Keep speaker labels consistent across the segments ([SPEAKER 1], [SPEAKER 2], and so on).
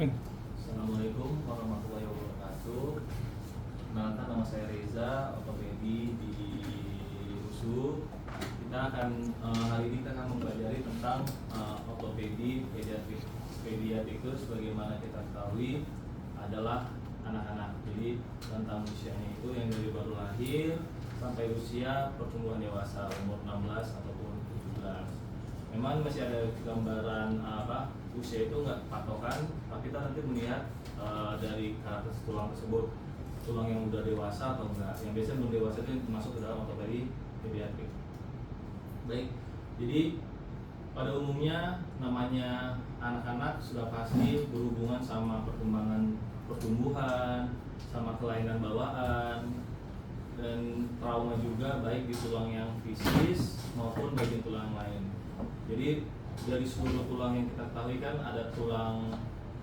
[SPEAKER 1] Assalamualaikum warahmatullahi wabarakatuh. Kenalkan, nama saya Reza, ortopedi di USU. Hari ini kita akan mempelajari tentang ortopedi pediatrikus. Bagaimana kita ketahui adalah anak-anak. Jadi tentang usianya itu yang dari baru lahir sampai usia pertumbuhan dewasa umur 16 ataupun 17. Memang masih ada gambaran usia itu nggak patokan, tapi kita nanti melihat dari karakter tulang tersebut, tulang yang udah dewasa atau enggak. Yang biasanya belum dewasa itu masuk ke dalam ortopedi pediatrik. Baik, jadi pada umumnya namanya anak-anak sudah pasti berhubungan sama pertumbuhan, sama kelainan bawaan, dan trauma juga baik di tulang yang fisis maupun bagian tulang lain. Jadi dari seluruh tulang yang kita ketahui kan ada tulang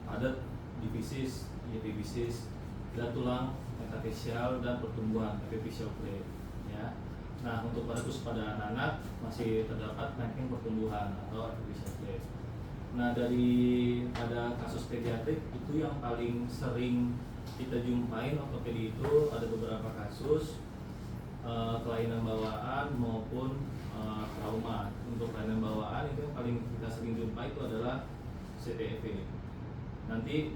[SPEAKER 1] padat, difisis, epifisis, ada tulang metafisial dan pertumbuhan epifisial plate. Ya. Nah, untuk pada anak-anak masih terdapat ranking pertumbuhan atau epifisial plate. Nah, pada kasus pediatrik itu yang paling sering kita jumpain ortopedi itu ada beberapa kasus kelainan bawaan maupun trauma. Untuk kelainan bawaan itu yang paling kita sering jumpai itu adalah CTEV. Nanti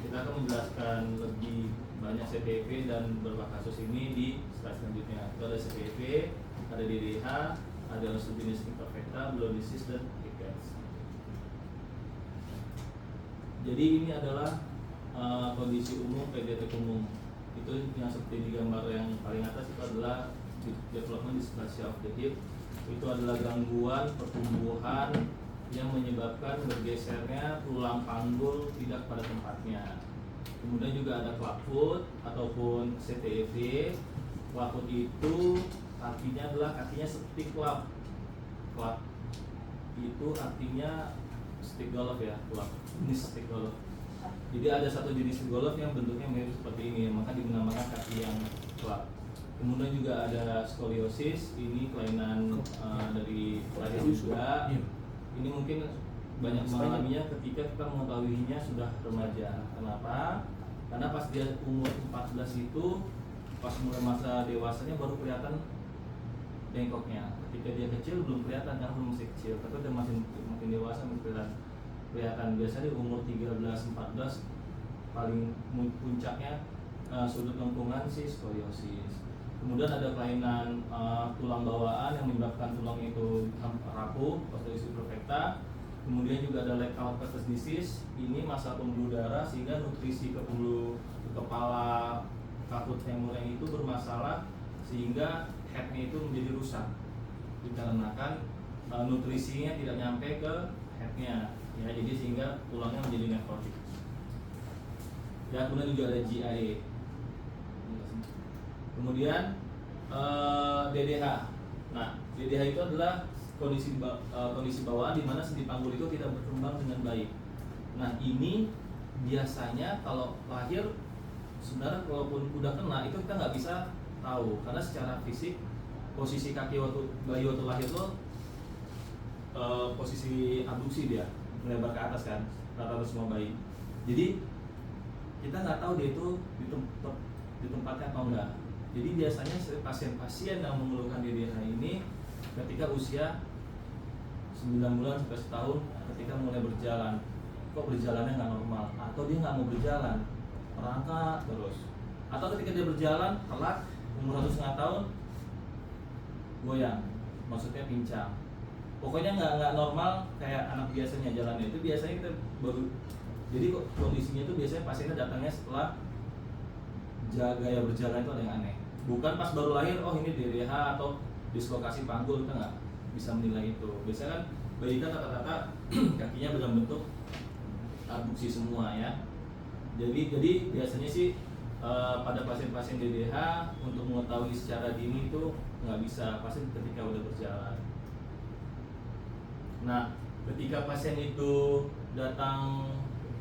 [SPEAKER 1] kita akan menjelaskan lebih banyak CTEV dan beberapa kasus ini di slide selanjutnya. Itu ada CTEV, ada DDH, ada osteogenesis imperfecta, blondisis, dan rickets. Jadi ini adalah kondisi umum pediatrik umum. Itu yang seperti di gambar yang paling atas itu adalah development dysplasia of the hip. Itu adalah gangguan pertumbuhan yang menyebabkan bergesernya tulang panggul tidak pada tempatnya. Kemudian juga ada clubfoot ataupun CTEV. Clubfoot itu artinya adalah kakinya seperti club. Club itu artinya stick golf ya, club. Ini stick golf. Jadi ada satu jenis golf yang bentuknya mirip seperti ini, maka dinamakan kaki yang club. Kemudian juga ada skoliosis, ini kelainan dari lahir juga. Ini mungkin banyak mengalaminya ketika kita mengetahuinya sudah remaja. Kenapa? Karena pas dia umur 14 itu, pas mulai masa dewasanya baru kelihatan bengkoknya. Ketika dia kecil belum kelihatan karena belum masih kecil, tapi udah makin dewasa kelihatan. Biasanya di umur 13-14 paling puncaknya sudut lengkungan si skoliosis. Kemudian ada kelainan tulang bawaan yang menyebabkan tulang itu rapuh, osteogenesis imperfecta. Kemudian juga ada leg calcaneus disease, ini masalah pembuluh darah sehingga nutrisi ke kepala kaput femurnya itu bermasalah sehingga headnya itu menjadi rusak dikarenakan nutrisinya tidak nyampe ke headnya. Ya, jadi sehingga tulangnya menjadi nekrotik. Ya, kemudian juga ada GIA. Kemudian DDH. Nah, DDH itu adalah kondisi bawaan di mana sendi panggul itu tidak berkembang dengan baik. Nah, ini biasanya kalau lahir sebenarnya walaupun udah kena itu kita nggak bisa tahu karena secara fisik posisi kaki bayi waktu lahir itu posisi abduksi dia melebar ke atas kan, rata-rata semua bayi. Jadi kita nggak tahu dia itu di tempatnya atau enggak. Jadi biasanya pasien-pasien yang mengeluhkan DDH ini ketika usia 9 bulan sampai setahun, ketika mulai berjalan, kok berjalannya nggak normal, atau dia nggak mau berjalan, merangkak terus, atau ketika dia berjalan telat umur 1,5 tahun goyang, maksudnya pincang. Pokoknya nggak normal kayak anak biasanya jalannya. Itu biasanya kita baru. Jadi kondisinya itu biasanya pasiennya datangnya setelah gaya berjalan itu ada yang aneh. Bukan pas baru lahir, oh ini DDH atau dislokasi panggul, kita nggak bisa menilai itu. Biasanya kan bayi kan rata-rata kakinya dalam bentuk abduksi semua ya. Jadi biasanya sih pada pasien-pasien DDH untuk mengetahui secara dini itu nggak bisa pasien ketika udah berjalan. Nah, ketika pasien itu datang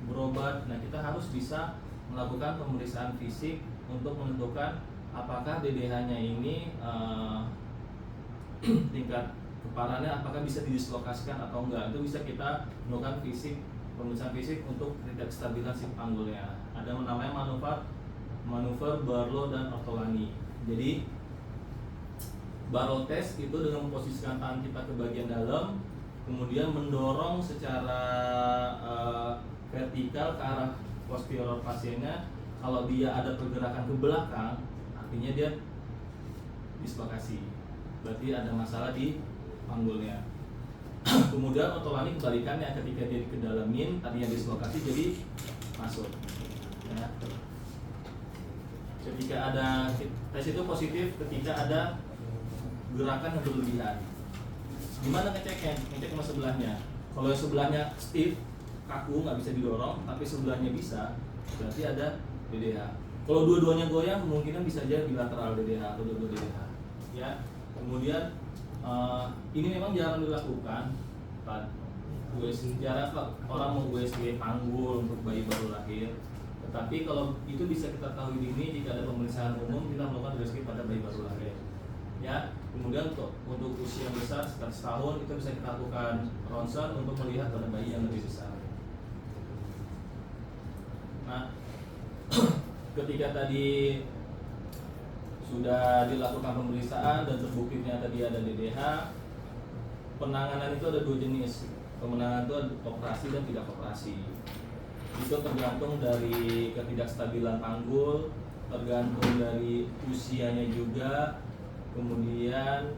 [SPEAKER 1] berobat, nah kita harus bisa melakukan pemeriksaan fisik untuk menentukan apakah DDH-nya ini tingkat keparahannya apakah bisa didislokasikan atau enggak. Itu bisa kita melakukan fisik pemeriksaan fisik untuk ketidakstabilan si panggulnya. Ada namanya manuver Barlow dan Ortolani. Jadi Barlow test itu dengan memposisikan tangan kita ke bagian dalam, kemudian mendorong secara vertikal ke arah posterior pasiennya. Kalau dia ada pergerakan ke belakang, artinya dia dislokasi, berarti ada masalah di panggulnya. Kemudian Ortolani kebalikannya, ketika dia kedalamin, tadinya dislokasi jadi masuk ya. Ketika ada tes itu positif ketika ada gerakan yang berlebihan. Gimana ngeceknya? Ngecek sama sebelahnya. Kalau yang sebelahnya stiff, kaku, nggak bisa didorong, tapi sebelahnya bisa, berarti ada DDH. Kalau dua-duanya goyang, kemungkinan bisa aja bilateral DDH atau double DDH. Ya. Kemudian ini memang jarang dilakukan. Jarang orang mau USG panggul untuk bayi baru lahir. Tetapi kalau itu bisa kita tahu dini jika ada pemeriksaan umum, kita melakukan USG pada bayi baru lahir. Ya. Kemudian untuk usia besar sekitar setahun itu bisa kita lakukan ronsen untuk melihat pada bayi yang lebih besar. Nah, ketika tadi sudah dilakukan pemeriksaan dan terbukti ternyata dia ada DDH, penanganan itu ada 2 jenis. Penanganan itu ada operasi dan tidak operasi. Itu tergantung dari ketidakstabilan panggul, tergantung dari usianya juga. Kemudian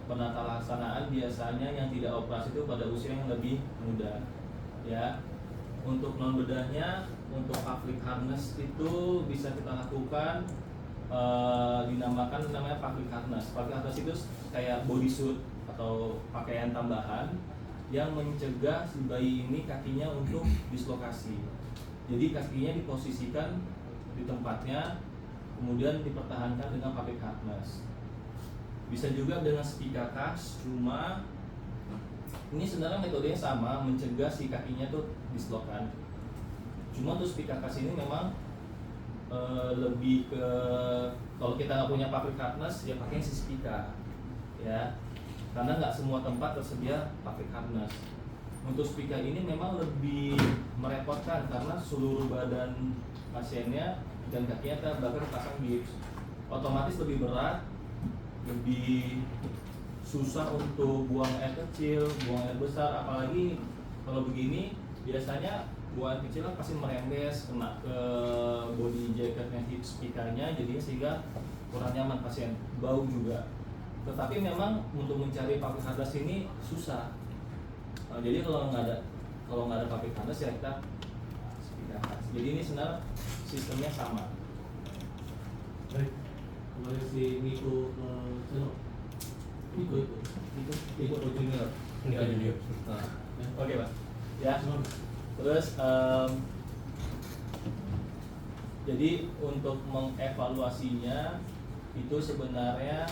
[SPEAKER 1] penata laksanaan biasanya yang tidak operasi itu pada usia yang lebih muda. Ya. Untuk non bedahnya, untuk public harness itu bisa kita lakukan dinamakan namanya public harness. Public harness itu kayak bodysuit atau pakaian tambahan yang mencegah si bayi ini kakinya untuk dislokasi. Jadi kakinya diposisikan di tempatnya, kemudian dipertahankan dengan public harness. Bisa juga dengan spica cast, cuma ini sebenarnya metodenya sama, mencegah si kakinya tuh dislokkan. Cuma tuh spica cast ini memang lebih ke, kalau kita nggak punya public harness ya pakai si spica ya, karena nggak semua tempat tersedia public harness. Untuk spica ini memang lebih merepotkan karena seluruh badan pasiennya dan kakinya kita bahkan pasang gips, otomatis lebih berat, lebih susah untuk buang air kecil, buang air besar. Apalagi kalau begini biasanya buang air kecil kan pasti merembes, kena ke body jacketnya, spikanya, jadinya sehingga kurang nyaman pasien, bau juga. Tetapi memang untuk mencari public harness ini susah. Jadi kalau nggak ada public harness ya kita spika. Jadi ini sebenarnya sistemnya sama.
[SPEAKER 2] Baik, kembali si Niko Seno. Niko Junior.
[SPEAKER 1] Oke Pak. Ya. Terus jadi untuk mengevaluasinya itu sebenarnya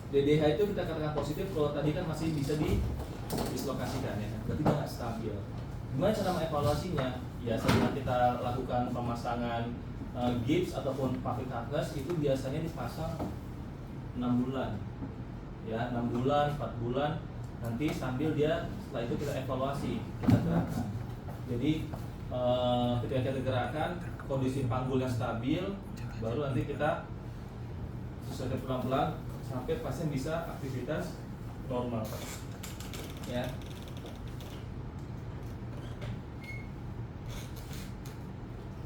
[SPEAKER 1] DDH itu kita katakan positif kalau tadi kan masih bisa dislokasikan ya, berarti dia nggak stabil. Gimana cara mengevaluasinya? Ya setelah kita lakukan pemasangan gips ataupun public harness itu biasanya dipasang 6 bulan ya, 6 bulan, 4 bulan, nanti sambil dia setelah itu kita evaluasi, kita gerakan. Jadi ketika kita gerakan kondisi panggulnya stabil, baru nanti kita sesuai pelan-pelan sampai pasien bisa aktivitas normal ya.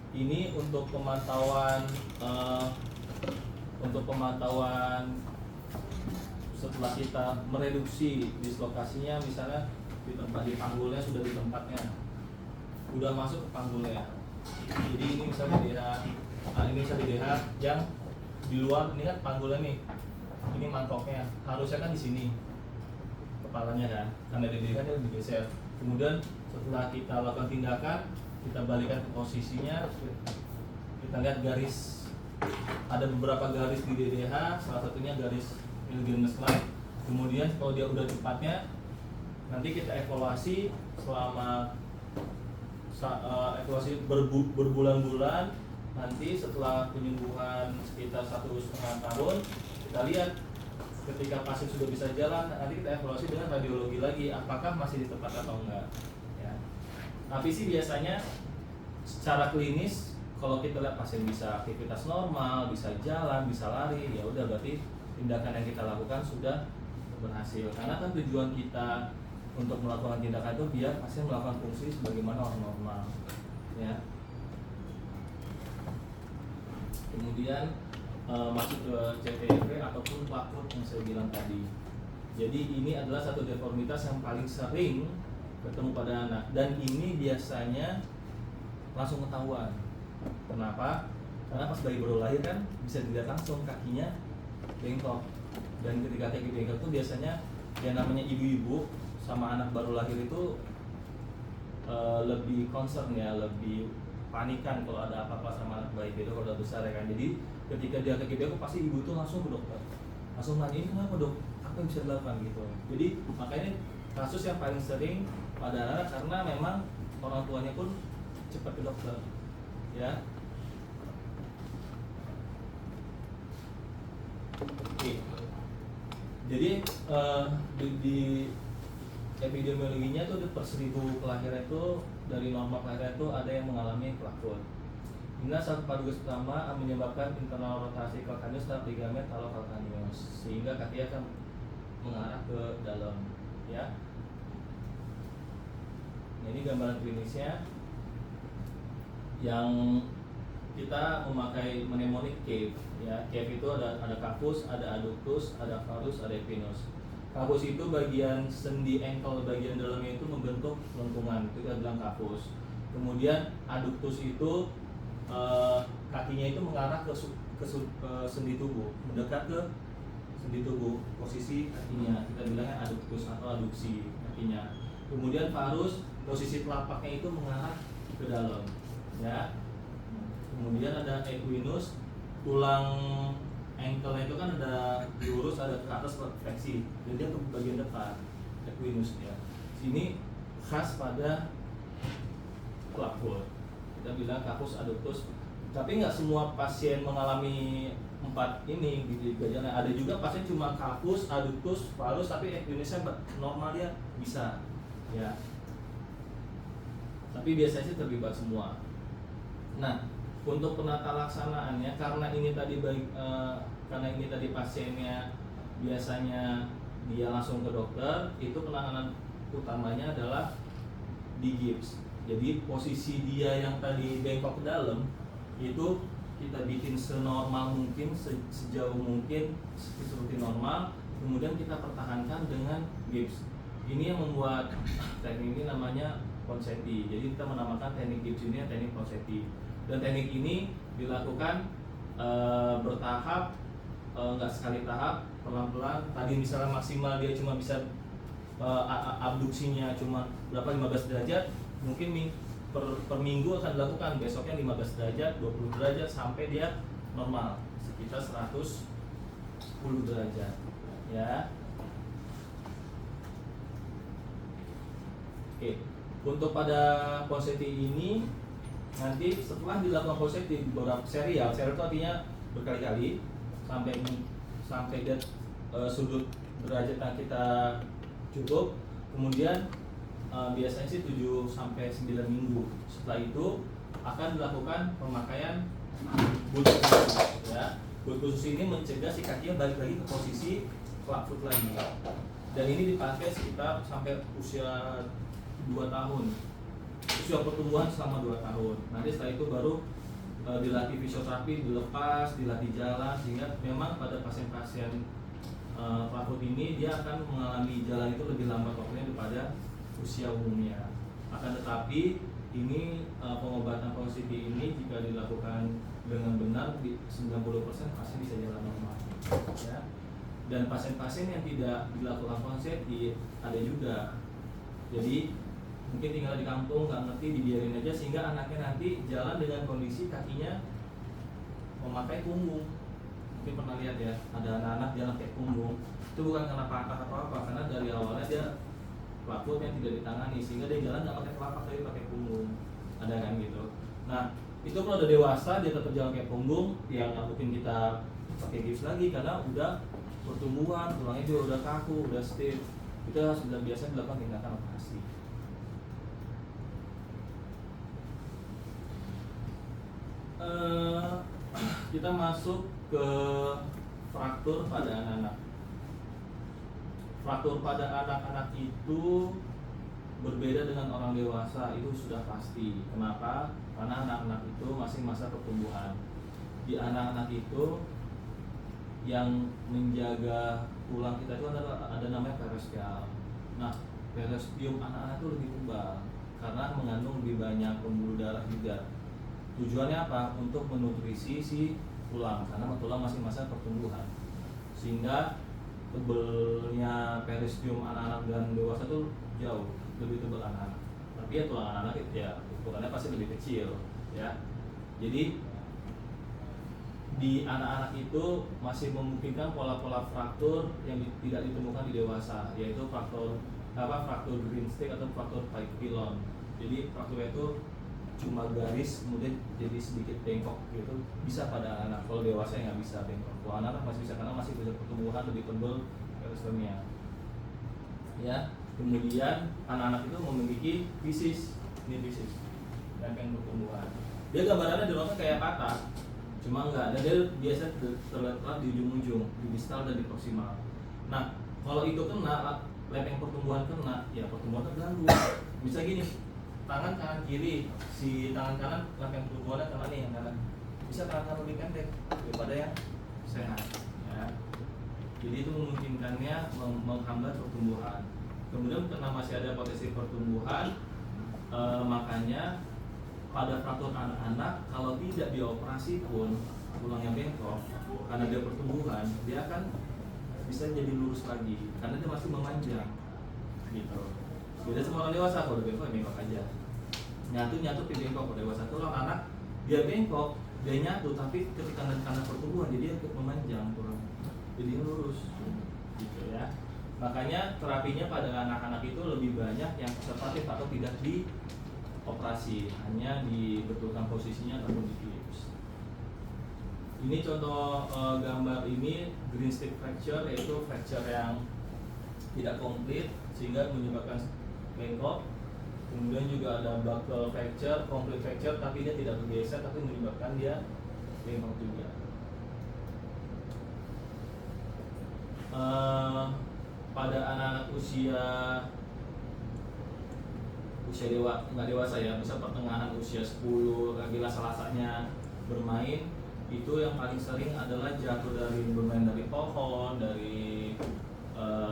[SPEAKER 1] Ini untuk pemantauan setelah kita mereduksi dislokasinya, misalnya di tempat di panggulnya sudah di tempatnya, udah masuk ke panggulnya. Jadi ini misalnya DDH, ini misalnya DDH yang di luar, ini kan panggulnya nih, ini mantoknya, harusnya kan di sini kepalanya kan, karena DDH kan dia digeser. Kemudian setelah kita lakukan tindakan, kita balikan ke posisinya, kita lihat garis, ada beberapa garis di DDH, salah satunya garis Milgren's line. Kemudian kalau dia udah cepatnya, nanti kita evaluasi selama evaluasi berbulan-bulan. Nanti setelah penyembuhan sekitar 1,5 tahun, kita lihat ketika pasien sudah bisa jalan, nanti kita evaluasi dengan radiologi lagi apakah masih di tempat atau enggak ya. Tapi sih biasanya secara klinis kalau kita lihat pasien bisa aktivitas normal, bisa jalan, bisa lari, ya udah berarti tindakan yang kita lakukan sudah berhasil. Karena kan tujuan kita untuk melakukan tindakan itu biar pasien melakukan fungsi sebagaimana orang normal ya. Kemudian masuk ke CTV ataupun plakut yang saya bilang tadi. Jadi ini adalah satu deformitas yang paling sering ketemu pada anak dan ini biasanya langsung ketahuan. Kenapa? Karena pas bayi baru lahir kan bisa dilihat langsung kakinya bengkok, dan ketika kaki bengkok itu biasanya yang namanya ibu-ibu sama anak baru lahir itu lebih concern ya, lebih panikan kalau ada apa-apa sama anak bayi itu kalau udah besar ya kan. Jadi ketika dia kaki bengkok pasti ibu itu langsung ke dokter, langsung nanya ini kenapa dok, apa yang bisa dilakukan gitu. Jadi makanya kasus yang paling sering pada anak karena memang orang tuanya pun cepat ke dokter ya. Oke. Jadi di epidemiologinya tuh per 1000 kelahiran itu dari normal kelahiran itu ada yang mengalami plakut. Inilah satu patologi utama menyebabkan internal rotasi kalkaneus terhadap ligamen talokalkaneus sehingga kaki akan mengarah ke dalam ya. Nah, ini gambaran klinisnya yang kita memakai mnemonic cave ya. Cave itu ada cavus, ada adductus, ada varus, ada epinus. Cavus itu bagian sendi ankle bagian dalamnya itu membentuk lengkungan, itu kita bilang cavus. Kemudian adductus itu kakinya itu mengarah ke sendi tubuh, mendekat ke sendi tubuh, posisi kakinya kita bilangnya adductus atau adduksi kakinya. Kemudian varus, posisi telapaknya itu mengarah ke dalam ya. Kemudian ada equinus, tulang ankle itu kan ada lurus, ada ke atas fleksi, jadi dia ke bagian depan equinus ya. Sini khas pada plakut, kita bilang cavus adductus. Tapi nggak semua pasien mengalami 4 ini gitu gejala. Ada juga pasien cuma cavus, adductus, varus tapi equinusnya normal dia bisa ya. Tapi biasanya sih terlibat semua. Nah, untuk penata laksanaannya karena ini tadi pasiennya biasanya dia langsung ke dokter, itu penanganan utamanya adalah di gips. Jadi posisi dia yang tadi bengkok ke dalam itu kita bikin senormal mungkin, sejauh mungkin seperti normal, kemudian kita pertahankan dengan gips. Ini yang membuat teknik ini namanya Ponseti. Jadi kita menamakan teknik gips ini teknik Ponseti. Dan teknik ini dilakukan bertahap, nggak sekali tahap, pelan-pelan. Tadi misalnya maksimal dia cuma bisa abduksinya cuma berapa 15 derajat, mungkin per minggu akan dilakukan, besoknya 15 derajat, 20 derajat sampai dia normal sekitar 110 derajat ya. Oke, untuk pada Ponseti ini nanti setelah dilakukan Ponseti beberapa serial itu artinya berkali-kali sampai dia sudut derajat yang kita cukup, kemudian biasanya sih 7 sampai 9 minggu. Setelah itu akan dilakukan pemakaian boot khusus ya. Boot khusus ini mencegah si kakinya balik lagi ke posisi clubfoot lagi. Dan ini dipakai sekitar sampai usia 2 tahun. Usia pertumbuhan selama 2 tahun. Nanti setelah itu baru dilatih fisioterapi, dilepas, dilatih jalan, sehingga memang pada pasien-pasien clubfoot ini dia akan mengalami jalan itu lebih lambat waktunya daripada usia umumnya. Akan tetapi ini pengobatan Ponseti ini jika dilakukan dengan benar di 90% pasien bisa jalan normal ya. Dan pasien-pasien yang tidak dilakukan Ponseti ada juga. Jadi mungkin tinggal di kampung nggak ngerti, dibiarin aja sehingga anaknya nanti jalan dengan kondisi kakinya memakai punggung. Mungkin pernah lihat ya, ada anak-anak jalan pakai punggung. Itu bukan karena patah atau apa, karena dari awalnya dia clubfoot yang tidak ditangani sehingga dia jalan nggak pakai telapak tapi pakai punggung. Ada kan gitu. Nah, itu kalau udah dewasa dia tetap jalan pakai punggung, ya nggak mungkin kita pakai gips lagi karena udah pertumbuhan, tulangnya juga udah kaku, udah stiff, itu harus biasanya dilakukan tindakan operasi. Kita masuk ke fraktur pada anak-anak. Fraktur pada anak-anak itu berbeda dengan orang dewasa, itu sudah pasti. Kenapa? Karena anak-anak itu masih masa pertumbuhan. Di anak-anak itu yang menjaga tulang kita itu ada namanya periosteum. Nah, periosteum anak-anak itu lebih tebal karena mengandung lebih banyak pembuluh darah juga. Tujuannya apa? Untuk menutrisi si tulang, karena tulang masih masa pertumbuhan. Sehingga tebelnya periosteum anak-anak dan dewasa itu jauh lebih tebal anak-anak. Tapi ya tulang anak-anak itu ya ukurannya pasti lebih kecil, ya. Jadi di anak-anak itu masih memungkinkan pola-pola fraktur yang tidak ditemukan di dewasa, yaitu fraktur Greenstick atau fraktur pylon. Jadi frakturnya itu cuma garis kemudian jadi sedikit bengkok gitu, bisa pada anak. Kalau dewasa nggak bisa bengkok. Kalau anak masih bisa karena masih bisa pertumbuhan lebih tebal periosteumnya. Ya, kemudian anak-anak itu memiliki fisis, ini fisis, rangkaian pertumbuhan. Dia gambarannya di luar kayak patah, cuma nggak ada, dia biasa terletak di ujung-ujung, di distal dan di proksimal. Nah, kalau itu kena, lempeng pertumbuhan kena, ya pertumbuhan terganggu. Bisa gini, tangan kanan kiri, si tangan kanan lempeng pertumbuhannya kena nih yang kanan, bisa tangan kanan lebih pendek daripada yang sehat, ya. Jadi itu memungkinkannya menghambat pertumbuhan. Kemudian karena masih ada potensi pertumbuhan, makanya pada fraktur anak-anak kalau tidak dioperasi pun tulangnya bengkok karena dia pertumbuhan, dia akan bisa jadi lurus lagi karena dia masih memanjang gitu. Beda sama orang dewasa, kalau udah bengkok aja, nyatu di bengkok. Kalau dewasa tuh orang anak dia bengkok, dia nyatu, tapi ketika karena pertumbuhan jadi dia memanjang tulang, jadi lurus gitu ya. Makanya terapinya pada anak-anak itu lebih banyak yang konservatif atau tidak dioperasi, hanya dibetulkan posisinya ataupun digips. Ini contoh gambar ini Greenstick fracture, yaitu fracture yang tidak komplit sehingga menyebabkan bengkok. Kemudian juga ada buckle fracture, complete fracture tapi dia tidak bergeser tapi menyebabkan dia bengkok juga. Pada anak-anak usia nggak dewasa ya, bisa pertengahan usia 10, lagi rasa-rasanya bermain, itu yang paling sering adalah jatuh bermain dari pohon, dari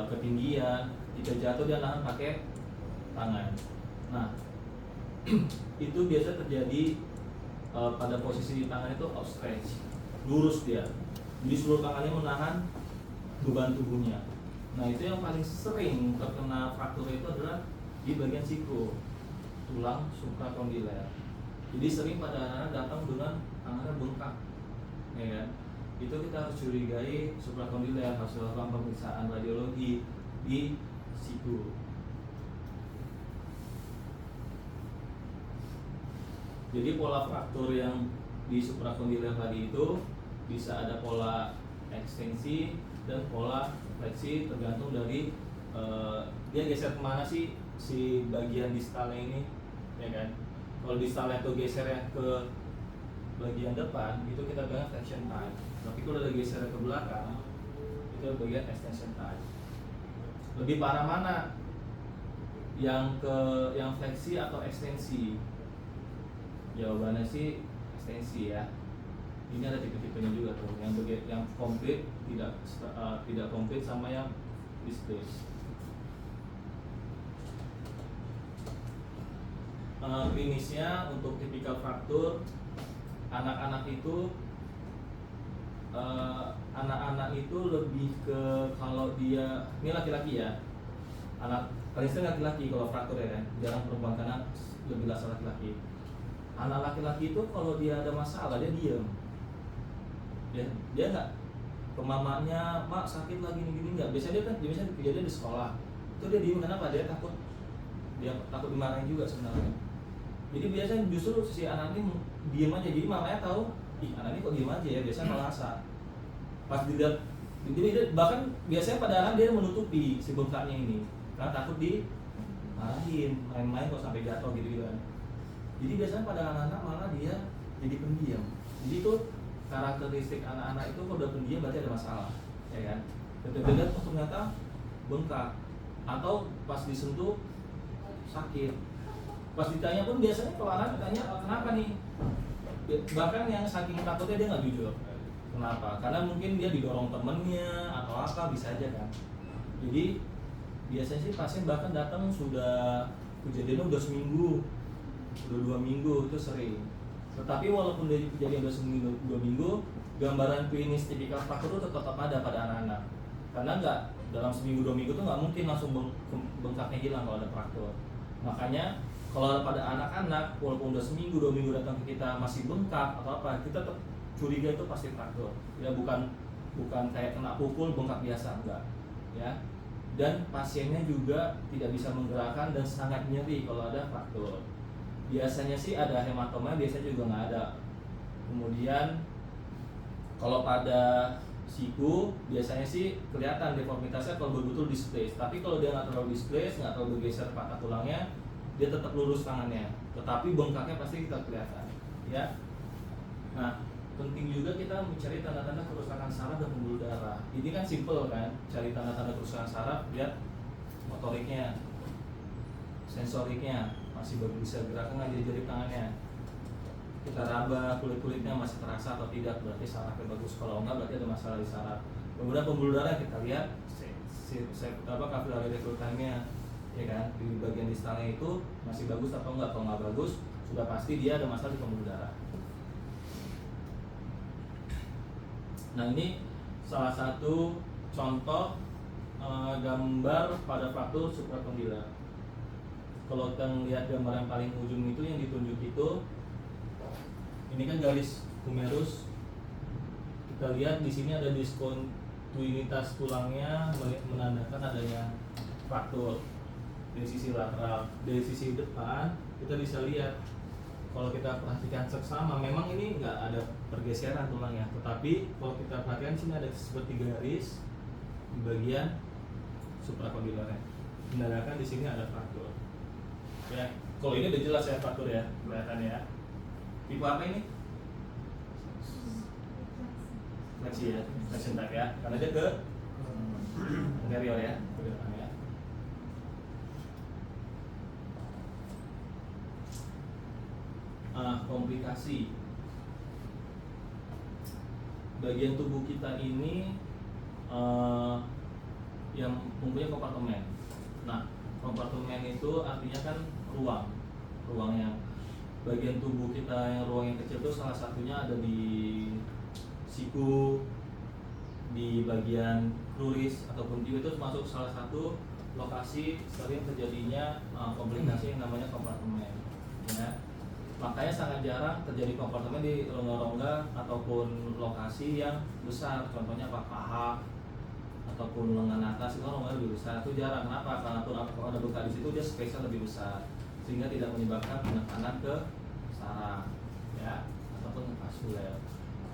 [SPEAKER 1] ketinggian. Jika jatuh dia nahan pakai tangan. Nah, itu biasa terjadi pada posisi tangan itu outstretch, lurus dia. Jadi seluruh tangannya menahan beban tubuhnya. Nah, itu yang paling sering terkena fraktur itu adalah di bagian siku, tulang suprakondiler. Jadi sering pada anak-anak datang dengan tangannya bengkak, ya kan? Itu kita harus curigai suprakondiler, harus lakukan pemeriksaan radiologi di siku. Jadi pola fraktur yang di suprakondiler tadi itu bisa ada pola ekstensi dan pola fleksi, tergantung dari dia geser kemana sih si bagian distalnya ini, ya kan? Kalau distalnya itu gesernya ke bagian depan, itu kita bilang flexion time. Tapi kalau ada geser ke belakang, itu bagian extension time. Lebih parah mana? Yang fleksi atau ekstensi? Jawabannya sih ekstensi ya. Ini ada tipe-tipenya juga tuh, yang komplit, tidak komplit, sama yang displace. Klinisnya untuk tipikal fraktur anak-anak itu lebih ke, kalau dia ini laki-laki ya, anak paling sering laki-laki kalau fraktur ya kan, jarang perempuan karena lebih dasar laki-laki. Anak laki-laki itu kalau dia ada masalah dia diem, dia nggak ke mamanya, mak sakit lagi gini nggak. Biasanya dia kan kejadian di sekolah itu dia diem. Kenapa? Dia takut dimarahin juga sebenarnya. Jadi biasanya justru si anak ini diem aja, jadi mamanya tahu, ih anak ini kok diem aja ya, biasanya merasa pas dilihat Jadi bahkan biasanya pada anak dia menutupi si bengkaknya ini karena takut dimarahin, main-main kok sampai jatuh gitu kan. Jadi biasanya pada anak-anak malah dia jadi pendiam. Jadi itu karakteristik anak-anak itu kalau udah pendiam berarti ada masalah, ya kan? Betul-betul ternyata bengkak atau pas disentuh sakit. Pas ditanya pun biasanya kalau anak ditanya kenapa nih, bahkan yang saking takutnya dia nggak jujur. Kenapa? Karena mungkin dia didorong temennya atau apa, bisa aja kan. Jadi biasanya sih pasien bahkan datang sudah kejadiannya udah seminggu, udah 2 minggu itu sering. Tetapi walaupun dia kejadian udah seminggu 2 minggu, gambaran klinis tipikal fraktur itu tetap ada pada anak-anak. Karena nggak dalam seminggu 2 minggu tuh nggak mungkin langsung bengkaknya hilang kalau ada fraktur. Makanya kalau pada anak-anak walaupun udah seminggu 2 minggu datang ke kita masih bengkak atau apa, kita tetap curiga itu pasti fraktur. Ya bukan kayak kena pukul bengkak biasa, enggak. Ya. Dan pasiennya juga tidak bisa menggerakkan dan sangat nyeri kalau ada fraktur. Biasanya sih ada hematoma, biasanya juga nggak ada. Kemudian kalau pada siku biasanya sih kelihatan deformitasnya kalau betul-betul displace. Tapi kalau dia nggak terlalu displace, nggak terlalu bergeser patah tulangnya, dia tetap lurus tangannya. Tetapi bengkaknya pasti kita kelihatan. Ya. Nah, penting juga kita mencari tanda-tanda kerusakan saraf dan pembuluh darah. Ini kan simple kan, cari tanda-tanda kerusakan saraf, lihat motoriknya, sensoriknya, masih bisa gerakan nggak jari tangannya. Kita raba kulit-kulitnya masih terasa atau tidak, berarti sarafnya bagus. Kalau enggak berarti ada masalah di saraf. Kemudian pembuluh darah kita lihat kapilari rekrutannya, ya kan, di bagian distalnya itu masih bagus atau enggak. Kalau nggak bagus, sudah pasti dia ada masalah di pembuluh darah. Nah, ini salah satu contoh gambar pada fraktur suprakondiler. Kalau kita lihat gambar yang paling ujung itu yang ditunjuk itu, ini kan garis humerus. Kita lihat di sini ada diskontinuitas tulangnya menandakan adanya fraktur dari sisi lateral. Dari sisi depan kita bisa lihat, kalau kita perhatikan seksama, memang ini nggak ada pergeseran tulangnya, tetapi kalau kita perhatikan sini ada seperti garis di bagian suprakondilernya, menandakan di sini ada fraktur. Ya, kalau ini udah jelas ya fraktur ya, kelihatan ya. Tipe apa ini? Fleksi ya, flexion type ya, karena dia ke anterior ya, ke depan ya. Komplikasi bagian tubuh kita ini yang mempunyai kompartemen. Nah, kompartemen itu artinya kan ruang yang bagian tubuh kita yang ruang yang kecil itu salah satunya ada di siku, di bagian kruris ataupun itu termasuk salah satu lokasi sering terjadinya komplikasi yang namanya kompartemen. Ya. Makanya sangat jarang terjadi kompartemen di rongga-rongga ataupun lokasi yang besar. Contohnya paha ataupun lengan atas itu rongga lebih besar. Itu jarang. Kenapa? Karena kalau ada luka di situ dia space-nya lebih besar, sehingga tidak menyebabkan penekanan ke saraf, ya, ataupun vaskuler.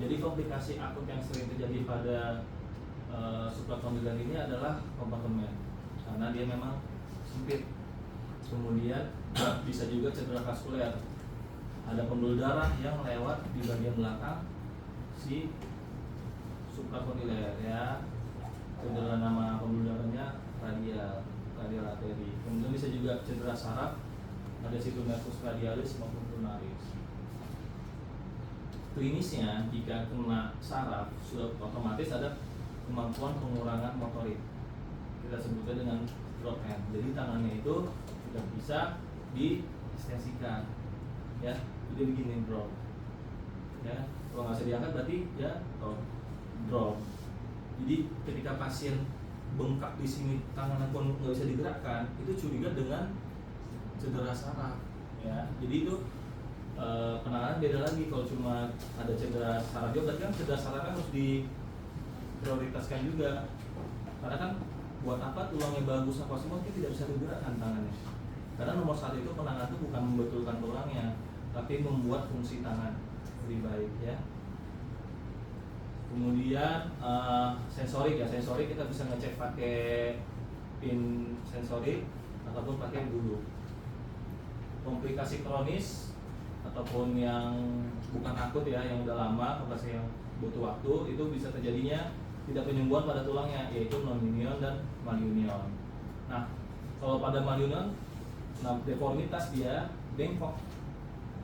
[SPEAKER 1] Jadi komplikasi akut yang sering terjadi pada suprakondiler ini adalah kompartemen, karena dia memang sempit. Kemudian bisa juga cedera vaskuler. Ada pembuluh darah yang lewat di bagian belakang si suprakondiler ya. Cedera, nama pembuluh darahnya radial arteri. Kemudian bisa juga cedera saraf, ada situ nervus radialis maupun pulmonaris. Klinisnya jika kena saraf sudah otomatis ada kemampuan pengurangan motorik. Kita sebutnya dengan drop hand. Jadi tangannya itu tidak bisa diekstensikan. Ya, jadi begini drop. Ya, kalau nggak bisa diangkat berarti ya drop. Jadi ketika pasien bengkak di sini tangannya pun nggak bisa digerakkan, itu curiga dengan cedera saraf. Ya, jadi itu penanganan beda lagi. Kalau cuma ada cedera saraf juga, berarti kan cedera sarafnya harus diprioritaskan juga. Karena kan buat apa tulangnya bagus apa semua kita tidak bisa digerakkan tangannya. Karena nomor satu itu penanganan itu bukan membetulkan tulangnya, tapi membuat fungsi tangan lebih baik ya. Kemudian sensorik ya, sensorik kita bisa ngecek pakai pin sensorik ataupun pakai bulu. Komplikasi kronis ataupun yang bukan akut ya, yang udah lama, komplikasi yang butuh waktu, itu bisa terjadinya tidak penyembuhan pada tulangnya, yaitu non-union dan malunion. Nah, kalau pada malunion, deformitas dia bengkok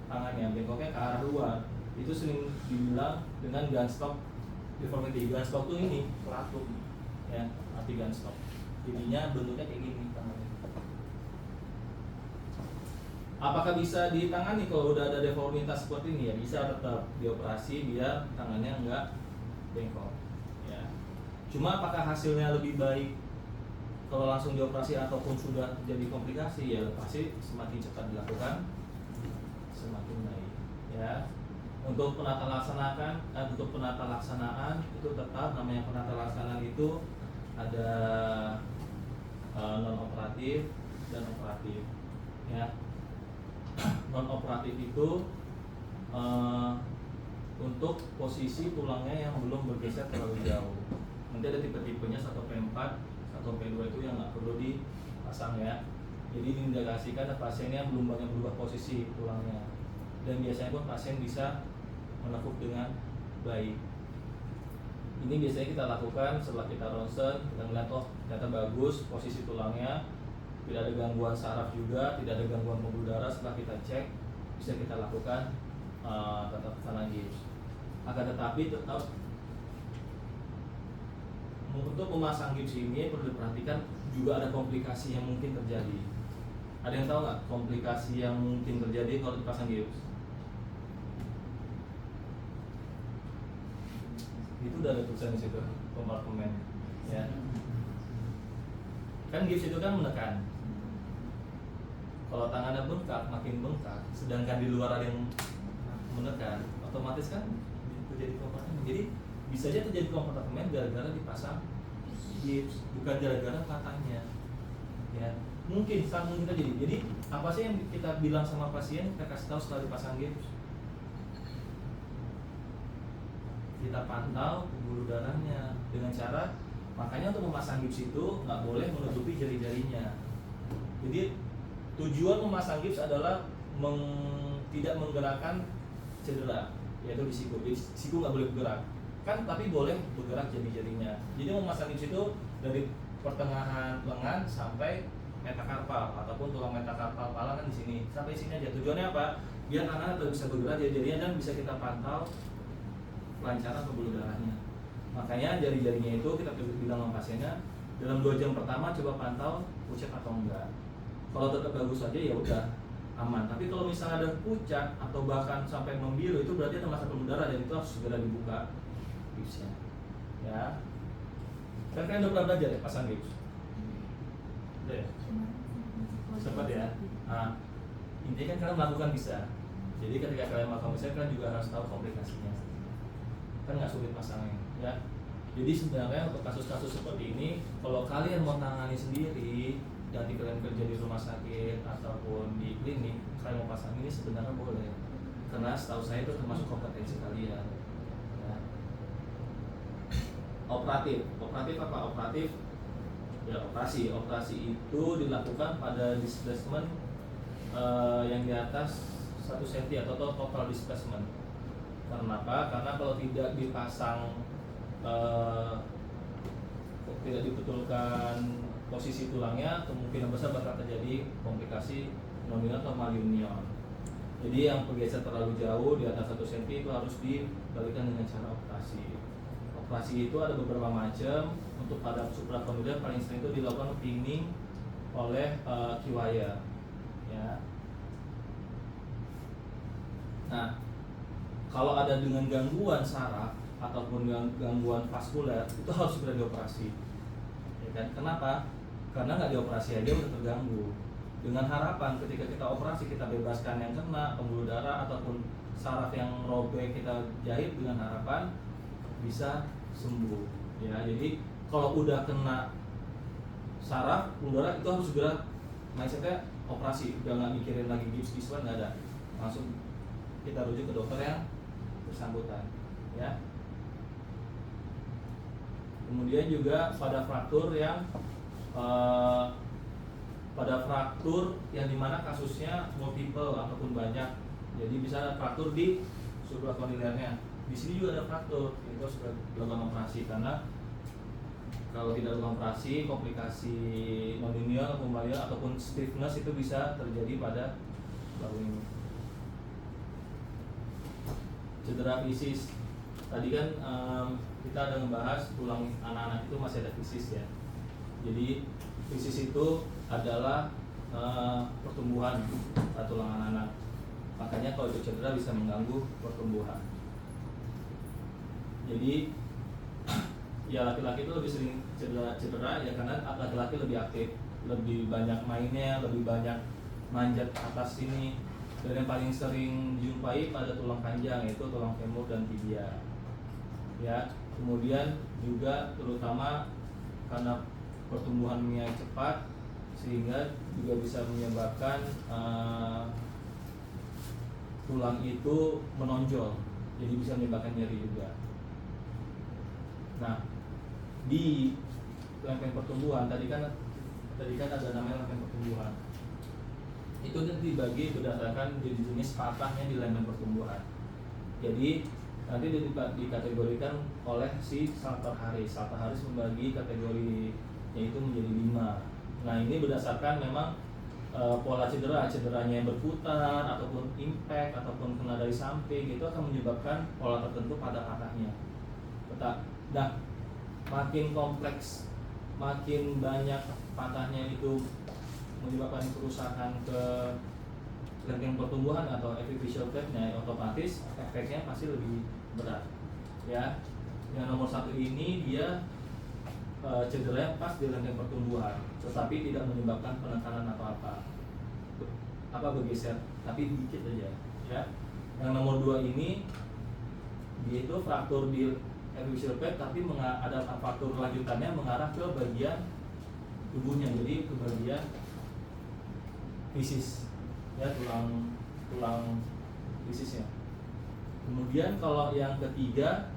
[SPEAKER 1] tangannya, bengkoknya ke arah luar. Itu sering dibilang dengan gunstop deformity. Gunstop itu ini pelatuk ya, arti gunstop. Jadinya bentuknya kayak gini tangannya. Apakah bisa ditangani kalau udah ada deformitas seperti ini? Ya bisa, tetap dioperasi biar tangannya enggak bengkok ya. Cuma apakah hasilnya lebih baik kalau langsung dioperasi ataupun sudah jadi komplikasi? Ya pasti semakin cepat dilakukan semakin baik ya. Untuk penata laksanaan itu tetap namanya penata laksanaan itu ada non operatif dan operatif ya. Non operatif itu untuk posisi tulangnya yang belum bergeser terlalu jauh. Nanti ada tipe-tipenya 1P4, 1P2 itu yang nggak perlu dipasang ya. Jadi diindikasikan pasiennya belum banyak berubah posisi tulangnya, dan biasanya pun pasien bisa menekuk dengan baik. Ini biasanya kita lakukan setelah kita ronsen, kita melihat oh ternyata bagus posisi tulangnya, tidak ada gangguan saraf juga, tidak ada gangguan pembuluh darah. Setelah kita cek, bisa kita lakukan tetap pasang gips. Akan tetapi tetap untuk memasang gips ini perlu diperhatikan juga ada komplikasi yang mungkin terjadi. Ada yang tahu nggak komplikasi yang mungkin terjadi kalau dipasang gips? Itu udah ada tulisan di situ, kompartemen ya. Kan gips itu kan menekan. Kalau tangannya bengkak, makin bengkak, sedangkan di luar ada yang menekan, otomatis kan terjadi kompartemen. Jadi bisa aja terjadi kompartemen gara-gara dipasang gips, bukan gara-gara patahnya ya. Mungkin sangat kita jadi apa sih yang kita bilang sama pasien, kita kasih tahu setelah dipasang gips? Kita pantau pembuluh darahnya dengan cara, makanya untuk memasang gips itu nggak boleh menutupi jari-jarinya. Jadi tujuan memasang gips adalah tidak menggerakkan cedera, yaitu di siku. Jadi siku nggak boleh bergerak kan, tapi boleh bergerak jari-jarinya. Jadi memasang gips itu dari pertengahan lengan sampai metakarpal ataupun tulang metakarpal pala kan di sini sampai sini aja. Tujuannya apa? Biar tangan tetap bisa bergerak jari-jarinya dan bisa kita pantau kelancaran pembuluh darahnya. Makanya jari-jarinya itu kita bilang sama pasiennya, dalam 2 jam pertama coba pantau pucat atau enggak. Kalau tetap bagus aja ya udah aman. Tapi kalau misalnya ada pucat atau bahkan sampai membiru, itu berarti ada masalah pembuluh darah dan itu harus segera dibuka gipsnya. Ya. Kan kalian udah pernah belajar ya pasang gips? Udah ya? Sempat ya? Nah, intinya kan kalian melakukan bisa. Jadi ketika kalian melakukan bisa, kalian juga harus tahu komplikasinya. Kan nggak sulit pasangnya ya. Jadi sebenarnya untuk kasus-kasus seperti ini, kalau kalian mau tangani sendiri dan kalian kerja di rumah sakit ataupun di klinik, kalian mau pasang ini sebenarnya boleh, karena setahu saya itu termasuk kompetensi kalian ya. Operatif apa? Operatif ya operasi itu dilakukan pada displacement yang di atas 1 cm atau total displacement. Kenapa? Karena kalau tidak dipasang tidak dibetulkan posisi tulangnya, kemungkinan besar bakal terjadi komplikasi non-union atau malunion. Jadi yang bergeser terlalu jauh di atas 1 cm itu harus dibalikan dengan cara operasi. Operasi itu ada beberapa macam. Untuk pada suprakondyler paling sering itu dilakukan pinning oleh Q-wire ya. Nah, kalau ada dengan gangguan saraf ataupun gangguan vaskuler, itu harus segera dioperasi ya kan? Kenapa? Karena nggak dioperasi aja udah terganggu. Dengan harapan ketika kita operasi, kita bebaskan yang kena pembuluh darah ataupun saraf yang robek, kita jahit dengan harapan bisa sembuh ya. Jadi kalau udah kena saraf, pembuluh darah, itu harus segera mindsetnya operasi, udah nggak mikirin lagi gips-gipsan, nggak ada, langsung kita rujuk ke dokter yang bersangkutan ya. Kemudian juga pada fraktur yang dimana kasusnya multiple ataupun banyak. Jadi bisa ada fraktur di suprakondilernya. Di sini juga ada fraktur, itu harus dilakukan operasi karena kalau tidak dilakukan operasi, komplikasi nonlinear, pembalian ataupun stiffness itu bisa terjadi pada bahu ini. Cedera fisis. Tadi kan kita ada membahas tulang anak-anak itu masih ada fisis ya. Jadi fisis itu adalah pertumbuhan tulang anak-anak. Makanya kalau itu cedera bisa mengganggu pertumbuhan. Jadi ya laki-laki itu lebih sering cedera ya karena laki-laki lebih aktif, lebih banyak mainnya, lebih banyak manjat atas sini. Dan yang paling sering dijumpai pada tulang panjang yaitu tulang femur dan tibia. Ya, kemudian juga terutama karena pertumbuhannya cepat sehingga juga bisa menyebabkan tulang itu menonjol, jadi bisa menyebabkan nyeri juga. Nah, di lempeng pertumbuhan tadi kan ada namanya lempeng pertumbuhan. Itu dibagi berdasarkan jenis patahnya di lempeng pertumbuhan. Jadi nanti dikategorikan oleh si Salter Harris. Salter Harris membagi kategori yaitu menjadi 5. Nah, ini berdasarkan memang pola cederanya yang berputar ataupun impact ataupun kena dari samping itu akan menyebabkan pola tertentu pada patahnya. Nah, makin kompleks, makin banyak patahnya itu menyebabkan kerusakan ke lempeng pertumbuhan atau epiphyseal flap-nya, otomatis efeknya pasti lebih berat. Ya, yang nomor 1 ini dia cederanya pas di lempeng pertumbuhan, tetapi tidak menyebabkan penekanan atau apa bergeser, tapi dikit aja. Ya, yang nomor 2 ini dia itu fraktur di epiphyseal flap, tapi ada fraktur lanjutannya mengarah ke bagian tubuhnya, jadi ke bagian fisis, ya tulang fisisnya. Kemudian kalau yang ketiga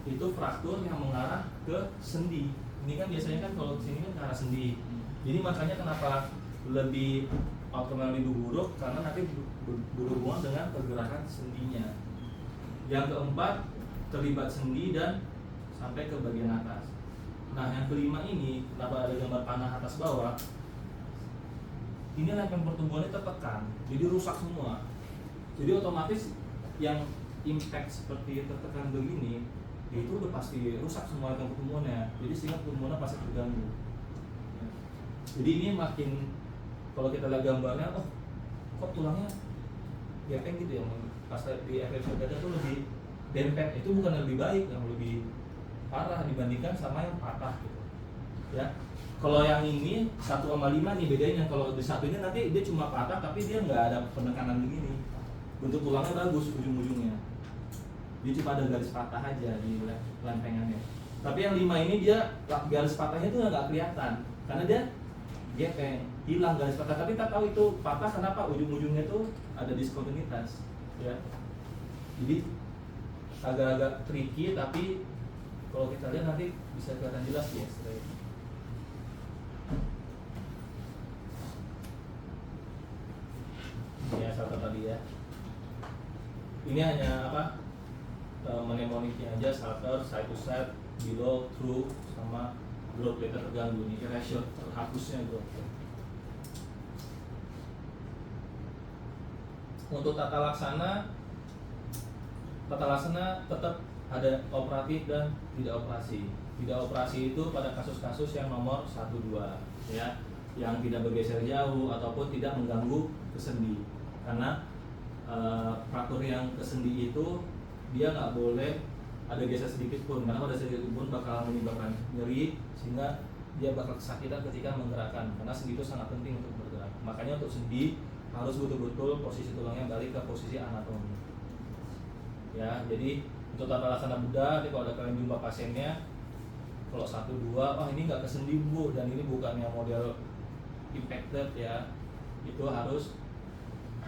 [SPEAKER 1] itu fraktur yang mengarah ke sendi. Ini kan biasanya kan kalau sini kan ke arah sendi. Jadi makanya kenapa lebih outcome lebih buruk karena nanti berhubungan dengan pergerakan sendinya. Yang keempat terlibat sendi dan sampai ke bagian atas. Nah, yang kelima ini kenapa ada gambar panah atas bawah? Ini lempeng pertumbuhannya tertekan, jadi rusak semua. Jadi otomatis yang impact seperti tertekan begini, itu udah pasti rusak semua lempeng pertumbuhannya. Jadi sehingga pertumbuhannya pasti terganggu. Jadi ini makin kalau kita lihat gambarnya, oh kok tulangnya gepeng gitu ya? Pas di FFC dada tuh lebih dempet, itu bukan lebih baik, yang lebih parah dibandingkan sama yang patah gitu. Ya. Kalau yang ini 1/5 nih bedanya. Kalau di satunya nanti dia cuma patah tapi dia nggak ada penekanan begini. Bentuk tulangnya bagus ujung-ujungnya. Dia cuma ada garis patah aja di lempengannya. Tapi yang 5 ini dia garis patahnya itu nggak kelihatan karena dia gepeng, hilang garis patah. Tapi kita tahu itu patah kenapa ujung-ujungnya tuh ada diskontinuitas. Ya. Jadi agak-agak tricky tapi kalau kita lihat nanti bisa kelihatan jelas ya. Ya satu tadi ya. Ini hanya apa? Mnemoniknya aja, salter, side to side, below, through, sama growth plate terganggu. Ini erasure terhapusnya growth plate. Untuk tata laksana tetap ada operatif dan tidak operasi. Tidak operasi itu pada kasus-kasus yang nomor 1, 2 ya, yang tidak bergeser jauh ataupun tidak mengganggu ke sendi. Karena fraktur yang ke sendi itu dia nggak boleh ada geser sedikit pun, karena pada sedikit pun bakal menyebabkan nyeri sehingga dia bakal kesakitan ketika menggerakkan, karena sendi itu sangat penting untuk bergerak. Makanya untuk sendi harus betul-betul posisi tulangnya balik ke posisi anatomi. Ya, jadi untuk tata laksana bedah, nanti kalau ada kalian jumpa pasiennya, kalau 1, 2, oh ini nggak ke sendi bu, dan ini bukan yang model impacted ya, itu harus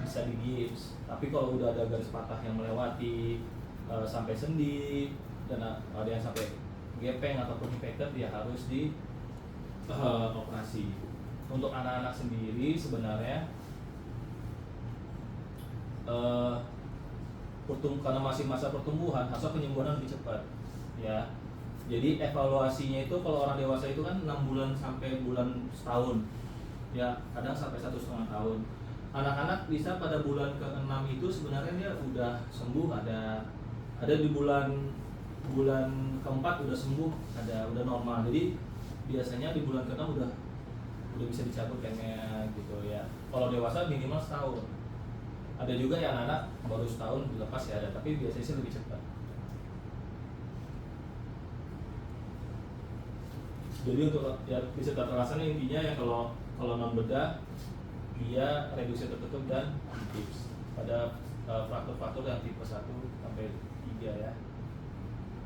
[SPEAKER 1] bisa di gips. Tapi kalau udah ada garis patah yang melewati sampai sendi dan ada yang sampai gepeng ataupun infected ya harus di operasi. Untuk anak-anak sendiri sebenarnya karena masih masa pertumbuhan, hasil penyembuhan lebih cepat ya. Jadi evaluasinya itu kalau orang dewasa itu kan 6 bulan sampai bulan setahun ya, kadang sampai 1,5 tahun. Anak-anak bisa pada bulan ke-6 itu sebenarnya dia udah sembuh, ada di bulan ke-4 udah sembuh, udah normal. Jadi biasanya di bulan ke-6 udah bisa dicabut kayaknya gitu ya. Kalau dewasa minimal setahun. Ada juga yang anak baru setahun dilepas ya ada, tapi biasanya sih lebih cepat. Jadi untuk ya bisa terlaksana intinya ya kalau non bedah dia reduksi tertutup dan gips pada faktor-faktor yang tipe 1 sampai 3 ya.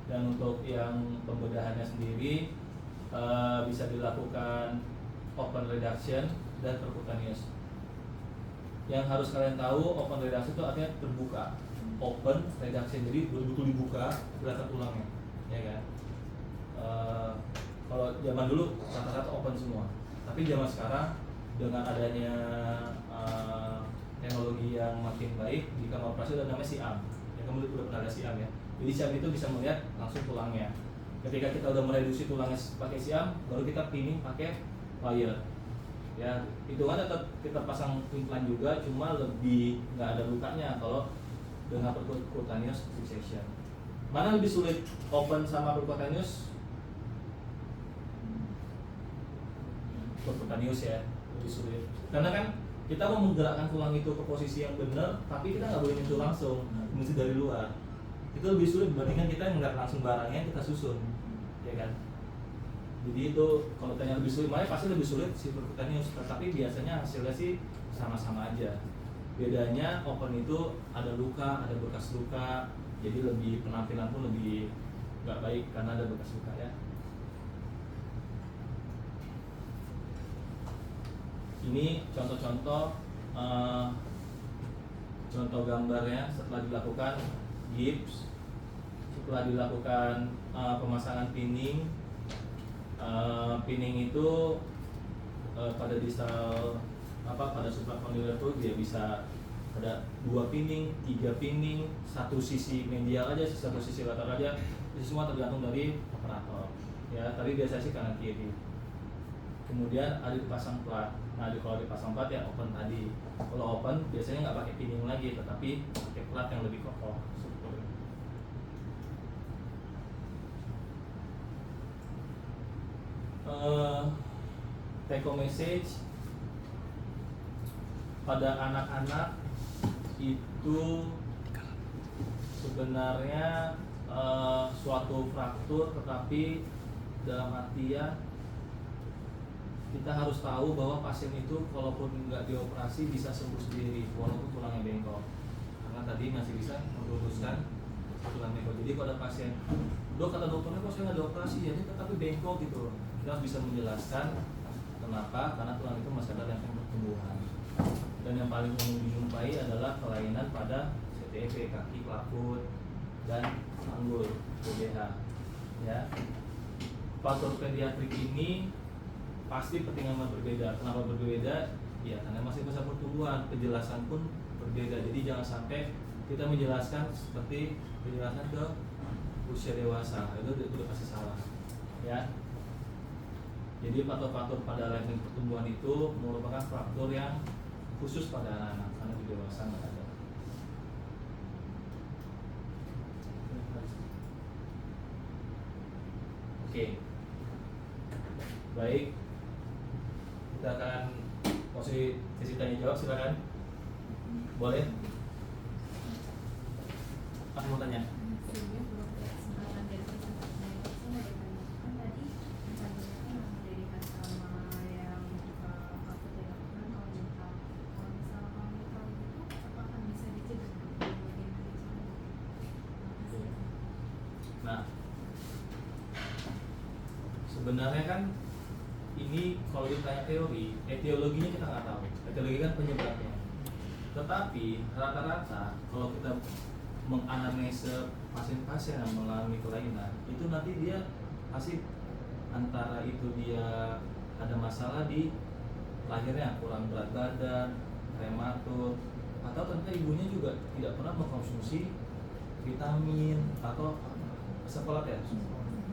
[SPEAKER 1] Dan untuk yang pembedahannya sendiri bisa dilakukan open reduction dan percutaneous. Yang harus kalian tahu, open reduction itu artinya terbuka. Open reduction, jadi betul-betul dibuka kelihatan tulangnya, ya kan? Kalau zaman dulu rata-rata open semua, tapi zaman sekarang dengan adanya teknologi yang makin baik di kamar operasi ada namanya SIAM. Ya kamu udah pernah ada SIAM ya. Jadi SIAM itu bisa melihat langsung tulangnya. Ketika kita udah mereduksi tulangnya pakai SIAM, baru kita pinning pakai wire. Ya, itu kan tetap kita pasang implan juga, cuma lebih nggak ada lukanya kalau dengan percutaneous fixation. Mana lebih sulit, open sama percutaneous? Percutaneous ya, lebih sulit. Karena kan kita mau menggerakkan tulang itu ke posisi yang benar, tapi kita nggak boleh nyentuh langsung, mesti dari luar. Itu lebih sulit dibandingkan kita nggak langsung barangnya kita susun, ya kan? Jadi itu kalau tanya lebih sulit, makanya pasti lebih sulit si percutaneous, tapi biasanya hasilnya sih sama-sama aja. Bedanya open itu ada luka, ada bekas luka, jadi lebih penampilan pun lebih nggak baik karena ada bekas luka ya. Ini contoh-contoh contoh gambarnya setelah dilakukan gips, setelah dilakukan pemasangan pinning. Pinning itu pada distal pada supracondylar itu dia bisa ada 2 pinning, 3 pinning, satu sisi medial aja, satu sisi lateral aja. Itu semua tergantung dari operator. Ya, tapi biasanya sih kanan kiri. Kemudian ada dipasang plat. Nah, kalau dipasang plat ya open tadi. Kalau open biasanya nggak pakai pinning lagi, tetapi pakai plat yang lebih kokoh. Take home message pada anak-anak itu sebenarnya suatu fraktur, tetapi dalam artian kita harus tahu bahwa pasien itu kalaupun nggak dioperasi bisa sembuh sendiri walaupun tulangnya bengkok, karena tadi masih bisa meluruskan tulang bengkok. Jadi kalau ada pasien, dok kata dokternya kok saya nggak dioperasi jadi tetapi bengkok gitu, kita bisa menjelaskan kenapa, karena tulang itu masih ada lempeng pertumbuhan. Dan yang paling umum dijumpai adalah kelainan pada CTP, kaki, klaput, dan sanggul, BBH. Ya, faktor pediatrik ini pasti pertimbangan berbeda. Kenapa berbeda? Ya karena masih masa pertumbuhan, penjelasan pun berbeda. Jadi jangan sampai kita menjelaskan seperti penjelasan ke usia dewasa, itu udah pasti salah. Ya. Jadi faktor-faktor pada lempeng pertumbuhan itu merupakan faktor yang khusus pada anak-anak, karena di dewasa nggak ada. Oke. Baik. Kita akan posisi sesi tanya jawab, silakan. Boleh? Aku mau tanya. Nah, sebenarnya kan ini kalau ditanya teori, etiologinya kita nggak tahu. Etiologi kan penyebabnya. Tetapi rata-rata kalau kita menganamnesa pasien-pasien yang mengalami kelainan, itu nanti dia pasti antara itu dia ada masalah di lahirnya, kurang berat badan, prematur, atau ternyata ibunya juga tidak pernah mengkonsumsi vitamin atau asam folat ya,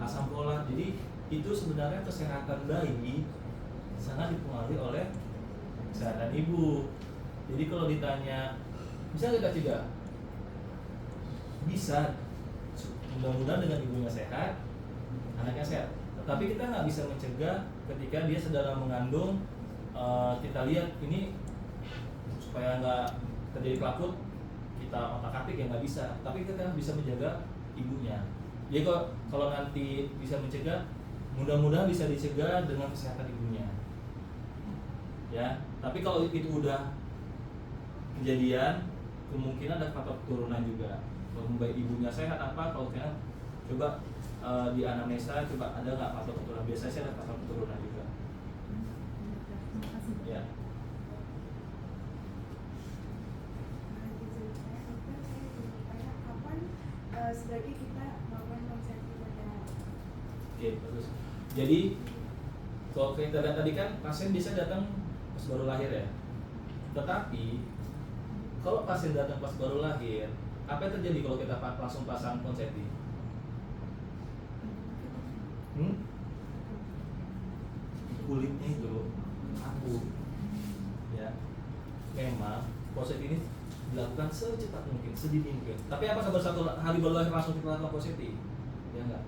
[SPEAKER 1] asam folat. Jadi itu sebenarnya kesehatan bayi sangat dipengaruhi oleh kesehatan ibu. Jadi kalau ditanya bisa kita cegah, bisa, mudah-mudahan dengan ibunya sehat, anaknya sehat. Tetapi kita nggak bisa mencegah ketika dia sedang mengandung. Kita lihat ini supaya nggak terjadi kelakut, kita otak-atik ya nggak bisa. Tapi kita bisa menjaga ibunya. Jadi kalau nanti bisa mencegah, mudah-mudahan bisa dicegah dengan kesehatan ibunya. Ya, tapi kalau itu udah kejadian, kemungkinan ada faktor keturunan juga. Kalau baik ibunya sehat apa, kalau kalian coba di anamnesa coba ada nggak faktor keturunan. Biasanya sih ada faktor keturunan juga. Ya.
[SPEAKER 3] Sebagai kita melakukan konsepsi pada.
[SPEAKER 1] Oke, bagus. Jadi kalau kita lihat tadi kan pasien bisa datang pas baru lahir ya. Tetapi kalau pasien datang pas baru lahir, apa yang terjadi kalau kita langsung pasang konsepsi? Kulitnya itu kaku. Ya. Memang konsep ini dilakukan secepat mungkin, sedini mungkin. Tapi apa kabar satu hari baru lahir langsung kita lakukan konsepsi? Ya enggak.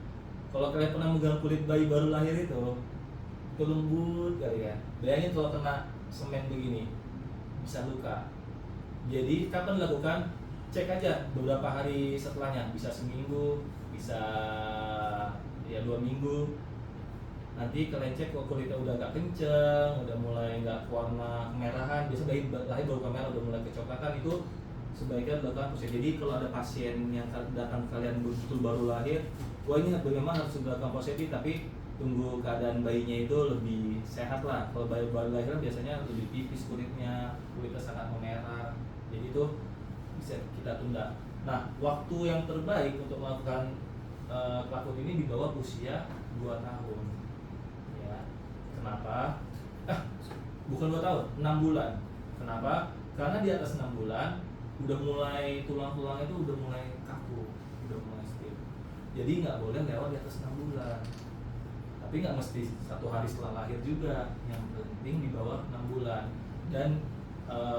[SPEAKER 1] Kalau kalian pernah megang kulit bayi baru lahir itu lembut kali ya. Bayangin kalau kena semen begini bisa luka. Jadi kapan dilakukan? Cek aja beberapa hari setelahnya, bisa seminggu, bisa ya 2 minggu. Nanti kalian cek kalau kulitnya udah agak kenceng, udah mulai nggak warna kemerahan, biasa bayi lahir baru merah, udah mulai kecoklatan, itu sebaiknya dilakukan konsep. Jadi kalau ada pasien yang datang kalian betul baru lahir, wah ini memang harus dilakukan konsep, tapi tunggu keadaan bayinya itu lebih sehat lah. Kalau bayi baru lahir biasanya lebih tipis kulitnya sangat memerah, jadi itu bisa kita tunda. Nah, waktu yang terbaik untuk melakukan kelakut ini di bawah usia 2 tahun. Ya. Kenapa? Bukan 2 tahun, 6 bulan. Kenapa? Karena di atas 6 bulan udah mulai tulang-tulang itu udah mulai kaku, udah mulai stiff. Jadi nggak boleh lewat di atas 6 bulan. Tapi nggak mesti 1 hari setelah lahir juga. Yang penting di bawah 6 bulan. Dan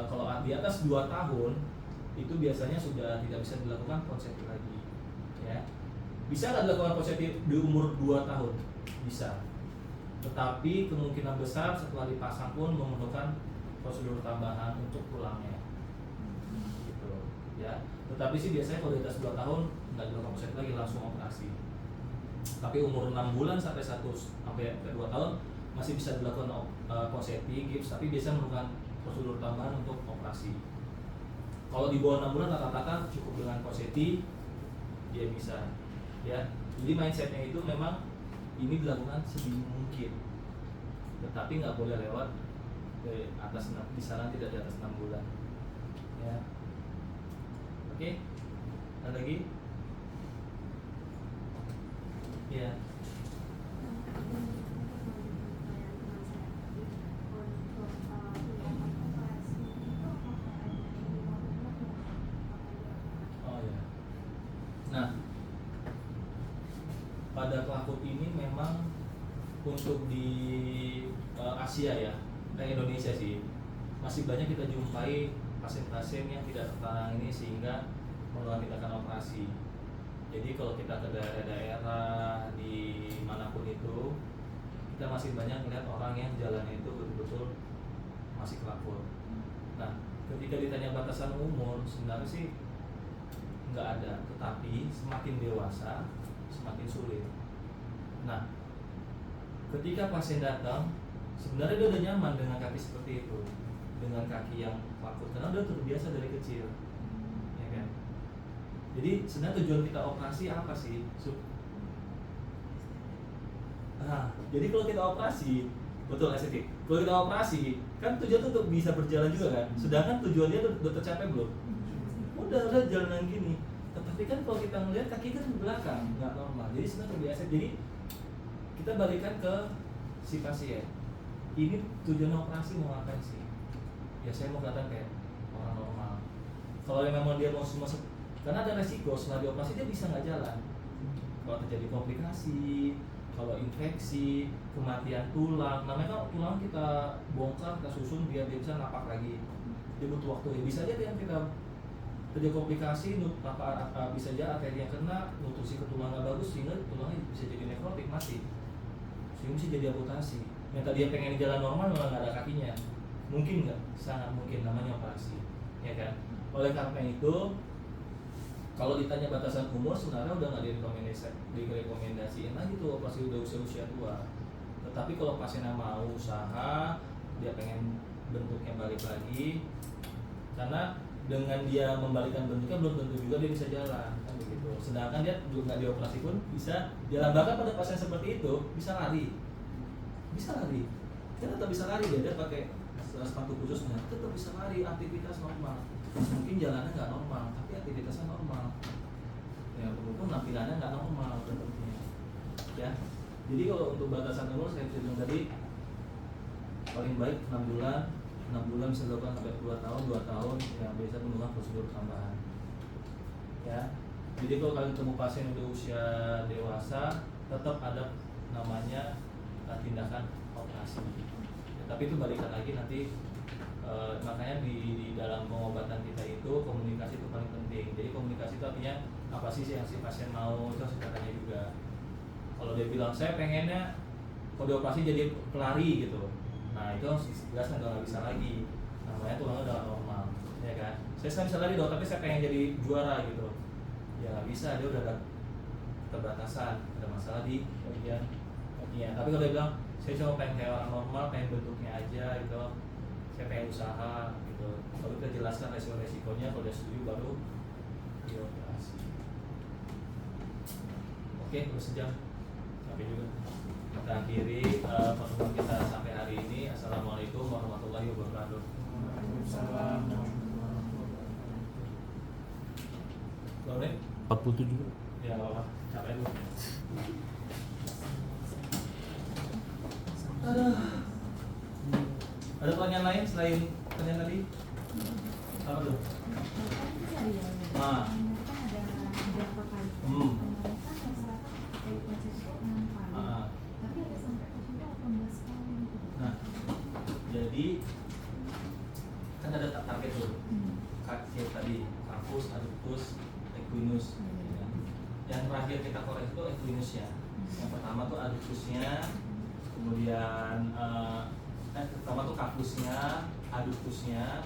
[SPEAKER 1] kalau di atas 2 tahun itu biasanya sudah tidak bisa dilakukan konsepsi lagi. Ya. Bisa nggak dilakukan konsepsi di umur 2 tahun? Bisa. Tetapi kemungkinan besar setelah dipasang pun memerlukan prosedur tambahan untuk tulangnya. Gitu, ya. Tetapi sih biasanya kalau di atas 2 tahun nggak dilakukan konsepsi lagi, langsung operasi. Tapi umur 6 bulan sampai 2 tahun masih bisa dilakukan konsepsi, gips, tapi biasanya memerlukan prosedur tambahan untuk operasi. Kalau di bawah 6 bulan rata-rata cukup dengan konsepsi dia bisa. Ya, jadi mindsetnya itu memang ini dilakukan sedini mungkin, tetapi nggak boleh lewat ke atas 6, disaran tidak di atas 6 bulan. Ya, oke, ada lagi? Ya. Oh ya. Nah, pada kelakut ini memang untuk di Asia ya, Indonesia sih masih banyak kita jumpai pasien-pasien yang tidak tertangani ini sehingga memerlukan tindakan operasi. Jadi kalau kita ke daerah-daerah di manapun itu, kita masih banyak melihat orang yang jalannya itu betul-betul masih kelakut. Nah, ketika ditanya batasan umur, sebenarnya sih nggak ada, tetapi semakin dewasa semakin sulit. Nah, ketika pasien datang, sebenarnya dia udah nyaman dengan kaki seperti itu, dengan kaki yang kelakut, karena udah terbiasa dari kecil, ya kan? Jadi sebenarnya tujuan kita operasi apa sih? Jadi kalau kita operasi, betul estetik. Kalau kita operasi, kan tujuan untuk bisa berjalan juga kan. Sedangkan tujuannya udah tercapai belum? Udah jalan gini. Tetapi kan kalau kita melihat kaki kan di belakang, nggak normal. Jadi sebenarnya terbiasa. Jadi kita balikan ke si pasien. Ini tujuan operasi mau ngapain sih? Ya saya mau kelihatan kayak orang normal. Kalau memang dia mau semua, karena ada resiko setelah dioperasi dia bisa nggak jalan. Kalau terjadi komplikasi, kalau infeksi, kematian tulang, namanya kan tulang kita bongkar, kita susun biar dia bisa napak lagi. Dia butuh waktu. Ya bisa aja yang kita terjadi komplikasi, bisa aja arteri yang kena, nutrisi ke tulang nggak bagus sehingga tulangnya bisa jadi nekrotik, mati. Sehingga bisa jadi amputasi. Yang tadi yang pengen jalan normal malah nggak ada kakinya, mungkin nggak? Sangat mungkin, namanya operasi, ya kan? Oleh karena itu, kalau ditanya batasan umur sebenarnya udah nggak direkomendasiin lagi tuh operasi udah usia tua. Tetapi kalau pasiennya mau usaha, dia pengen bentuknya balik lagi, karena dengan dia membalikkan bentuknya belum tentu juga dia bisa jalan, kan begitu. Sedangkan dia belum nggak dioperasi pun bisa jalan. Bahkan pada pasien seperti itu bisa lari, dia tetap bisa lari, dia pakai sepatu khususnya tetap bisa lari, aktivitas normal. Mungkin jalannya nggak normal tapi aktivitasnya normal, ya walaupun tampilannya nggak normal bentuknya, ya. Jadi kalau untuk batasan umur saya bisa bilang tadi paling baik 6 bulan bisa dilakukan sampai 2 tahun yang biasa menggunakan prosedur tambahan, ya. Jadi kalau kalian ketemu pasien udah usia dewasa tetap ada namanya tindakan operasi, ya, tapi itu balikan lagi nanti. Makanya di dalam pengobatan kita itu komunikasi itu paling penting. Jadi komunikasi itu artinya apa sih yang si pasien mau, itu harus kita tanya juga. Kalau dia bilang saya pengennya kalau dioperasi jadi pelari gitu, nah itu harus jelaskan, nggak bisa lagi, namanya tulangnya udah normal, ya kan. Saya bisa lari dong tapi saya pengen jadi juara gitu, ya nggak bisa, dia udah ada keterbatasan, ada masalah di bagian kakinya. Tapi kalau dia bilang saya cuma pengen kayak orang normal, pengen bentuknya aja gitu, saya pengen usaha gitu, kalau kita jelaskan resiko-resikonya, kalau dia setuju baru dioperasi. Oke, udah sejam sampai juga. Kita akhiri pertemuan kita sampai hari ini. Assalamualaikum warahmatullahi wabarakatuh.
[SPEAKER 3] Waalaikumsalam.
[SPEAKER 1] Boleh?
[SPEAKER 2] 47 juga.
[SPEAKER 1] Ya, apa? Capek dulu. Ada pertanyaan lain selain pertanyaan tadi? Apa tuh? Ah.
[SPEAKER 3] Ada beberapa kali. Tapi ada sampai 18 kali.
[SPEAKER 1] Nah, jadi kan ada target tuh. Kaki tadi, kapus, adductus, equinus. Yang terakhir kita koreksi itu equinusnya. Yang pertama tuh adductusnya, kemudian pertama tuh kapusnya, adductusnya.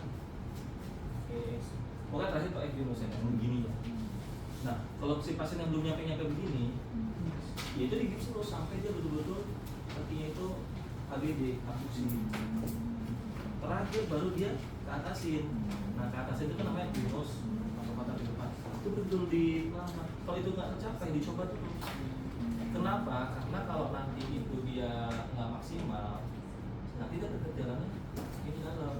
[SPEAKER 1] Pokoknya terakhir tuh equinusnya yang begini ya. Nah, kalau si pasien yang belum nyampe begini, ya itu digips terus sampai dia betul-betul kakinya itu ABD, abduksi. Terakhir baru dia ke atasin. Nah, ke atasin itu kan namanya equinus atau mata di depan. Itu betul di lama. Kalau itu nggak tercapai, dicoba terus. Kenapa? Karena kalau nanti itu dia nggak maksimal, nanti dia tetap jalannya ini dalam.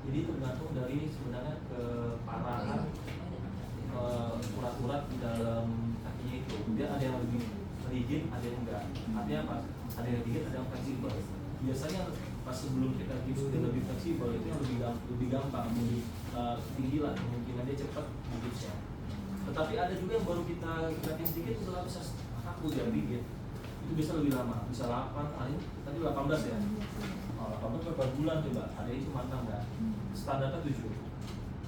[SPEAKER 1] Jadi tergantung dari sebenarnya keparahan urat-urat di dalam kakinya itu. Dia ada yang lebih rigid, ada yang enggak. Artinya apa? Ada yang rigid, ada yang fleksibel. Biasanya pas sebelum kita gips dia lebih fleksibel, itu yang lebih gampang, lebih tinggi lah kemungkinan dia cepat gipsnya. Tetapi ada juga yang baru kita gerakin sedikit udah bisa kaku dia rigid. Itu bisa lebih lama, bisa 8 kali. Tadi 18 ya. 18 berapa bulan coba? Ada yang cuma enggak. Standarnya 7.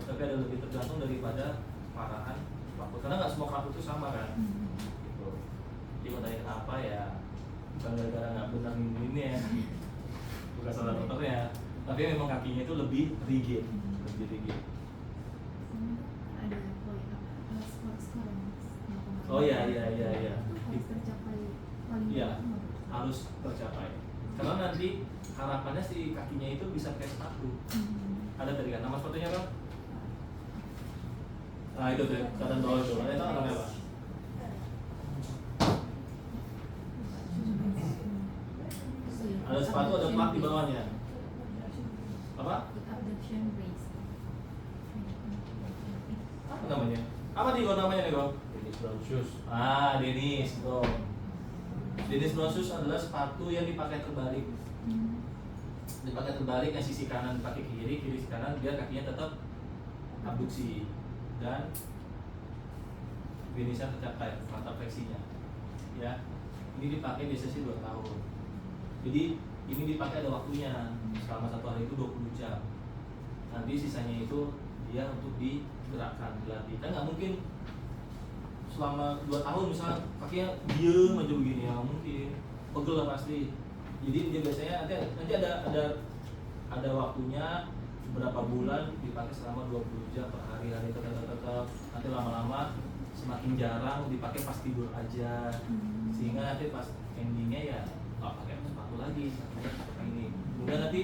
[SPEAKER 1] Tapi ada lebih tergantung daripada parahan kaput. Karena nggak semua kaput itu sama kan. Gitu. Jadi mau tanya kenapa ya? Bukan gara-gara nggak benar ini ya. Bukan salah dokternya. Tapi memang kakinya itu lebih rigid, lebih rigid.
[SPEAKER 3] Ada skor.
[SPEAKER 1] Oh iya.
[SPEAKER 3] Harus tercapai paling
[SPEAKER 1] Iya,
[SPEAKER 3] lama.
[SPEAKER 1] harus tercapai. Karena nanti harapannya si kakinya itu bisa pakai sepatu. Ada tadi kan nama sepatunya apa? Nah itu tuh, kelihatan bawah itu. Ada tahu namanya apa? Ada sepatu, ada plak di bawahnya. Apa?
[SPEAKER 3] Abduction brace.
[SPEAKER 1] Apa namanya? Apa nih kok namanya nih kok?
[SPEAKER 2] Brown shoes.
[SPEAKER 1] Ah, Denis, bro. Syndesmosis adalah sepatu yang dipakai terbalik. Dipakai terbalik, yang sisi kanan dipakai kiri, kiri sisi kanan, biar kakinya tetap abduksi dan finishnya tercapai, mata fleksinya. Ya, ini dipakai biasanya sih 2 tahun. Jadi ini dipakai ada waktunya, selama 1 hari itu 20 jam. Nanti sisanya itu dia untuk digerakkan, dilatih. Kan nggak mungkin selama 2 tahun misalnya kakinya diem aja begini, ya mungkin pegel lah pasti. Jadi dia biasanya nanti ada waktunya berapa bulan dipakai selama 20 jam per hari tetap nanti lama-lama semakin jarang dipakai pas tidur aja, sehingga nanti pas endingnya ya nggak pakai sepatu lagi, pakai ini. Kemudian nanti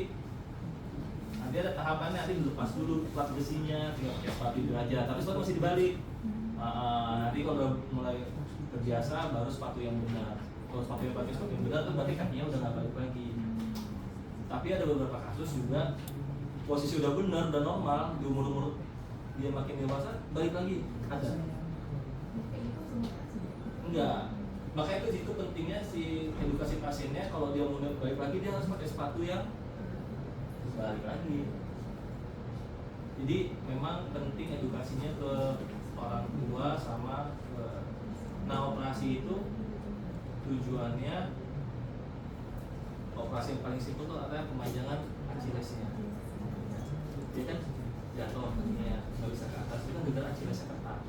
[SPEAKER 1] ada tahapannya, nanti dilepas dulu plat besinya, tinggal pakai sepatu tidur aja, tapi sepatu masih dibalik. Nanti kalau udah mulai terbiasa baru sepatu yang benar. Kalau sepatu yang pakai sepatu yang benar tuh berarti kakinya udah nggak balik lagi. Tapi ada beberapa kasus juga posisi udah benar, udah normal, di umur dia makin dewasa balik lagi, ada. Enggak. Makanya itu pentingnya si edukasi pasiennya, kalau dia mau balik lagi dia harus pakai sepatu yang balik lagi. Jadi memang penting edukasinya ke orang tua sama nah operasi itu tujuannya, operasi yang paling simpel itu adalah pemajangan Achillesnya. Dia kan jatuh, ya nggak bisa ke atas, itu kan gara Achillesnya ketat,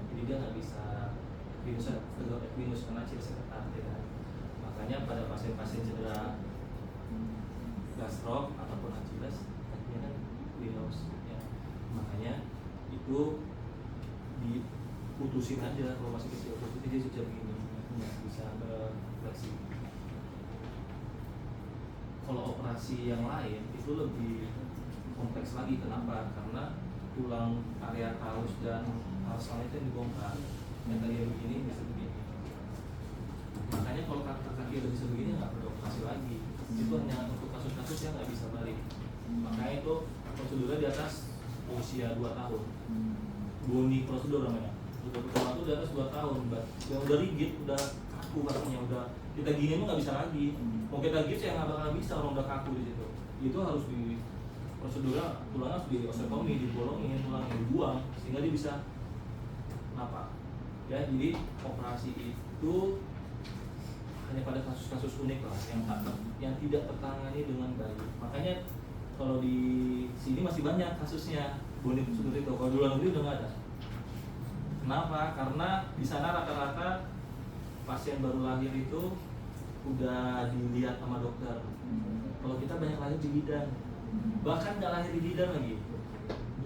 [SPEAKER 1] jadi dia nggak bisa Venus karena Achillesnya ketat, ya kan? Makanya pada pasien-pasien cedera gastrok ataupun Achilles kakinya kan Venus, ya. Makanya itu diputusin aja, kalau masih kecil putusin dia sudah begini, nggak bisa berfleksi. Kalau operasi yang lain itu lebih kompleks lagi. Kenapa? Karena tulang area talus dan tarsal itu yang dibongkar. Yang tadi begini bisa begini. Makanya kalau kaki udah bisa begini nggak perlu operasi lagi. Itu hanya untuk kasus-kasus yang nggak bisa balik. Makanya itu prosedurnya di atas usia 2 tahun. Boni prosedur namanya. Udah pertama itu di atas 2 tahun, yang udah rigid, udah kaku kakinya, udah kita gini tuh nggak bisa lagi. Mau kita gips ya nggak bakal bisa, orang udah kaku di situ. Itu harus di prosedurnya, tulangnya harus diosteotomi, dibolongin, tulangnya dibuang sehingga dia bisa napak. Ya, jadi operasi itu hanya pada kasus-kasus unik lah yang tidak tertangani dengan baik. Makanya kalau di sini masih banyak kasusnya boni prosedur itu. Kalau di luar negeri udah nggak ada. Kenapa? Karena di sana rata-rata pasien baru lahir itu udah dilihat sama dokter. Kalau kita banyak lahir di bidan, bahkan nggak lahir di bidan lagi,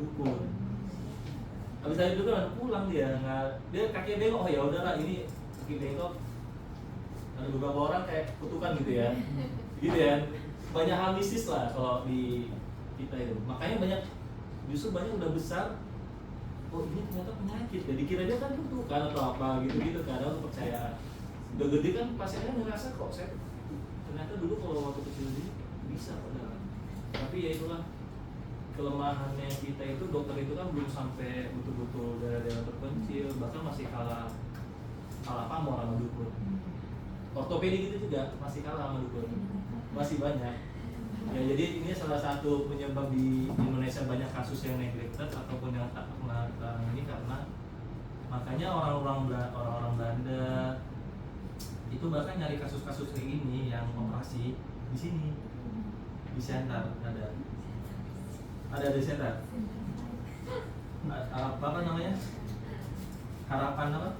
[SPEAKER 1] dukun. Habis lahir dukun ada pulang dia kaki bengkok, oh ya udahlah ini kaki bengkok. Ada beberapa orang kayak kutukan gitu ya, gitu ya. Banyak hal mistis lah kalau di kita itu. Makanya justru banyak udah besar. Oh ini ternyata penyakit, jadi kira dia kan kutukan atau apa gitu kan, ada kepercayaan. Udah gede kan pasiennya ngerasa kok saya ternyata dulu kalau waktu kecil ini bisa padahal. Tapi ya itulah kelemahannya kita itu, dokter itu kan belum sampai betul-betul daerah-daerah terpencil, bahkan masih kalah pamor sama dukun. Ortopedi gitu juga masih kalah sama dukun, masih banyak. Ya jadi ini salah satu penyebab di Indonesia banyak kasus yang neglected ataupun yang tak pernah ini, karena makanya orang-orang Belanda itu bahkan nyari kasus-kasus kayak gini yang operasi di sini, di center ada di center. Apa namanya? Harapan apa?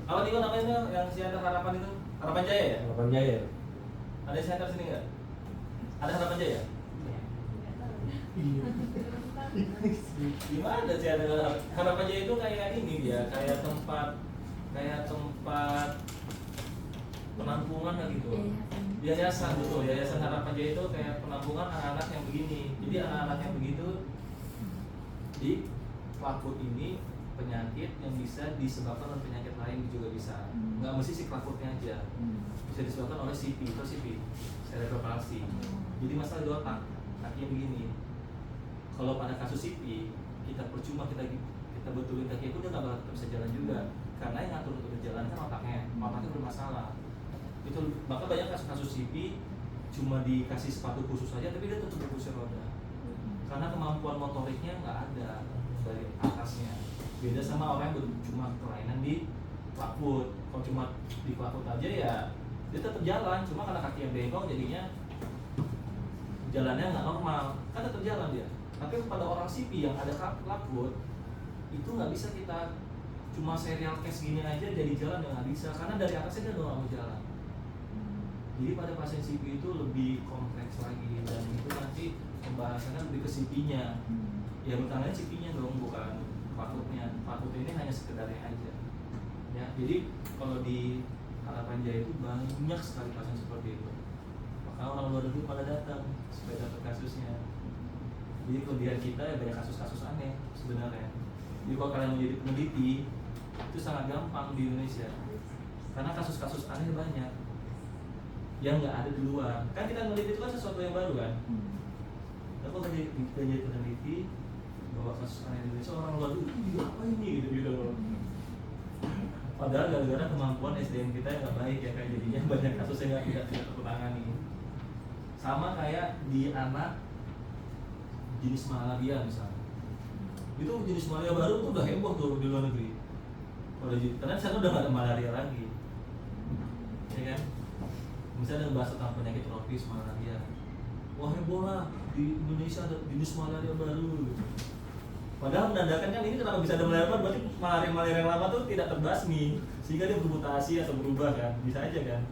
[SPEAKER 1] Apa itu namanya yang center Harapan itu? Harapan Jaya ya?
[SPEAKER 2] Harapan Jaya.
[SPEAKER 1] Ada center sini nggak? Ada Harapan Jaya? Gimana sih ada Harapan Jaya itu kayak ini dia, kayak tempat penampungan lah gitu. Yayasan, betul, Yayasan Harapan Jaya itu kayak penampungan anak-anak yang begini. Jadi anak-anak yang begitu di Klatkut ini penyakit yang bisa disebabkan oleh penyakit lain juga bisa. Nggak mesti si Klatkutnya aja. Bisa disebabkan oleh CP atau CP, cerebral palsy. Jadi masalah di otak, kakinya begini. Kalau pada kasus CP, kita percuma kita betulin kaki itu, dia nggak bakal bisa jalan juga. karena yang ngatur untuk berjalan kan otaknya bermasalah. Itu maka banyak kasus-kasus CP cuma dikasih sepatu khusus aja tapi dia tetap berkursi roda karena kemampuan motoriknya nggak ada dari atasnya. Beda sama orang yang cuma kelainan di klakfoot. Kalau cuma di klakfoot aja ya dia tetap jalan, cuma karena kaki yang bengkok jadinya jalannya nggak normal, kan tetap jalan dia. Tapi pada orang CP yang ada klakfoot itu nggak bisa kita cuma serial case gini aja jadi jalan, ya nggak bisa karena dari atasnya dia udah nggak mau jalan. Jadi pada pasien CP itu lebih kompleks lagi dan itu nanti pembahasannya lebih ke CP-nya. Ya utamanya CP-nya dong, bukan klakfootnya. Klakfoot ini hanya sekedarnya aja. Ya, jadi kalau di Harapan Jaya itu banyak sekali pasien seperti itu. Maka orang luar negeri pada datang supaya dapat kasusnya. Jadi kelebihan kita ya banyak kasus-kasus aneh sebenarnya. Jadi kalau kalian menjadi peneliti itu sangat gampang di Indonesia karena kasus-kasus aneh banyak yang nggak ada di luar. Kan kita meneliti itu kan sesuatu yang baru kan. Tapi kalau jadi peneliti bahwa kasus aneh di Indonesia, orang luar negeri apa ini gitu. Padahal gara-gara kemampuan SDM kita yang nggak baik ya, kayak jadinya banyak kasus yang tidak tertangani. Sama kayak di anak jenis malaria misalnya, itu jenis malaria baru tuh udah heboh tuh di luar negeri. Karena sekarang udah nggak ada malaria lagi, ya kan? Misalnya bahas tentang penyakit tropis malaria, wah heboh lah di Indonesia ada jenis malaria baru. Padahal menandakan kan ini kenapa bisa ada malaria baru, berarti malaria yang lama tuh tidak terbasmi sehingga dia bermutasi atau berubah kan, bisa aja kan.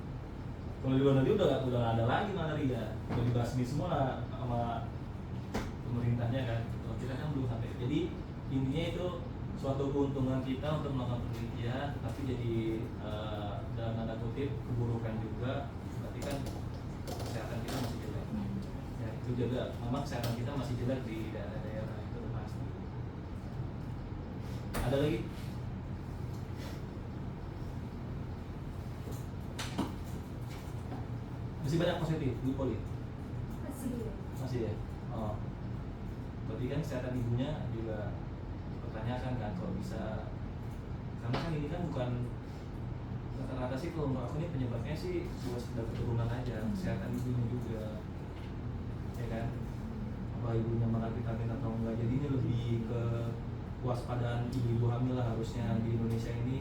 [SPEAKER 1] Kalau di luar negeri udah nggak ada lagi malaria, udah dibasmi semua sama pemerintahnya kan. Kalau kita kan belum sampai. Jadi intinya itu suatu keuntungan kita untuk melakukan penelitian, tapi jadi dalam tanda kutip keburukan juga, berarti kan kesehatan kita masih jelek. Ya itu juga, memang kesehatan kita masih jelek di daerah-daerah itu pasti. Ada lagi? Masih banyak positif di poli? Masih ya? Oh. Berarti kan kesehatan ibunya juga dipertanyakan kan kalau bisa. Karena kan ini kan bukan rata-rata sih, kalau menurut aku ini penyebabnya sih buat sekedar keturunan aja, kesehatan ibunya juga. Ya kan? Apa ibunya makan vitamin atau enggak. Jadi ini lebih ke kewaspadaan ibu hamil lah harusnya di Indonesia ini.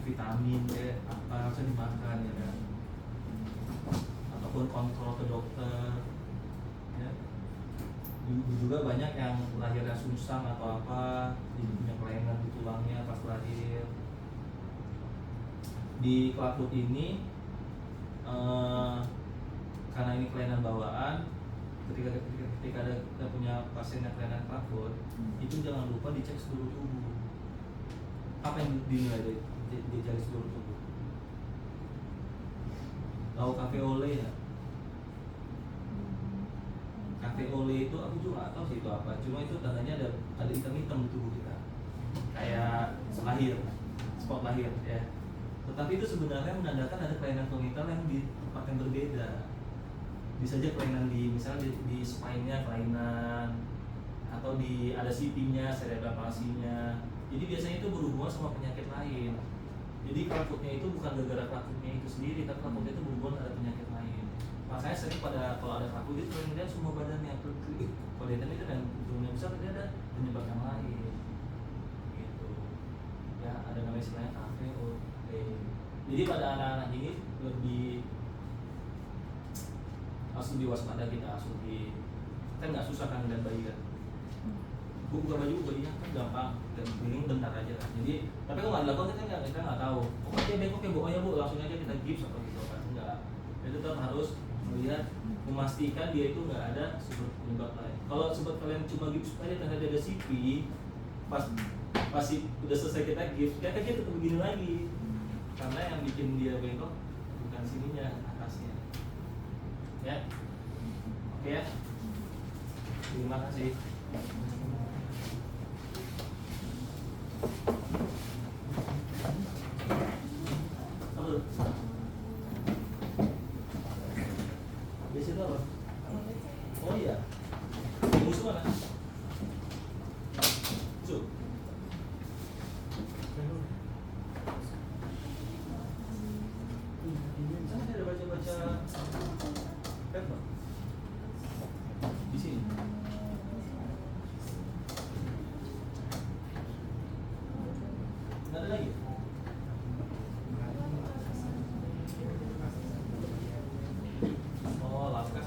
[SPEAKER 1] Vitamin ya, apa harusnya dimakan ya kan? Ataupun kontrol ke dokter ya. Juga banyak yang lahirnya sungsang atau apa, jadi punya kelainan di tulangnya pas lahir. Di klakfoot ini karena ini kelainan bawaan, ketika ada kita punya pasien yang kelainan klakfoot, itu jangan lupa dicek seluruh tubuh. Apa yang dinilai dicek seluruh tubuh? Tahu cafe ole ya? Cafe ole itu aku juga nggak tahu sih itu apa. Cuma itu tandanya ada hitam-hitam di tubuh kita, kayak lahir, spot lahir ya. Tetapi itu sebenarnya menandakan ada kelainan kongnital yang di tempat yang berbeda. Bisa aja kelainan di misalnya di spine-nya kelainan, atau ada CP-nya, cerebral palsy-nya. Jadi biasanya itu berhubungan sama penyakit lain. Jadi klakfootnya itu bukan gara-gara klakfootnya itu sendiri, tapi klakfootnya itu berhubungan ada penyakit lain. Makanya sering kalau ada klakfoot itu sering lihat semua badannya klik. Kalau dia itu dan ujungnya besar, dia ada penyebab yang lain. Gitu. Ya ada namanya istilahnya KPO. Jadi pada anak-anak ini harus lebih waspada kita, harus lebih, kan nggak susah kan ngeliat bayi kan. Buka baju bayinya kan gampang dan ini bentar aja kan. Jadi tapi kalau nggak dilakukan kita nggak tahu. Oh dia bengkok ya bu, oh ya bu langsung aja kita gips atau gitu kan, enggak. Itu tetap harus melihat, memastikan dia itu nggak ada sumber penyebab lain. Kalau sebab kalian cuma gips aja karena dia ada CP, pasti udah selesai kita gips, dia tetap begini lagi. Karena yang bikin dia bengkok bukan sininya, atasnya. Ya, oke ya. Terima kasih. Halo. Di situ apa? Oh iya. Musuh mana? Musuh.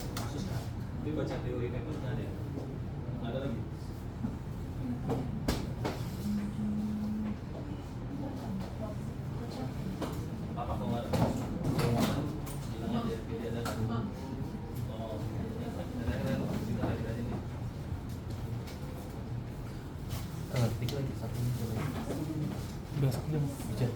[SPEAKER 1] Tapi baca teori paper nggak ada ya? Nggak ada lagi? Apa kalau nggak ada? Bilang aja, jadi ada kan? Oh, ada kita lagi tadi nih.
[SPEAKER 4] Tiga lagi, satu lagi. Besok jam hujan.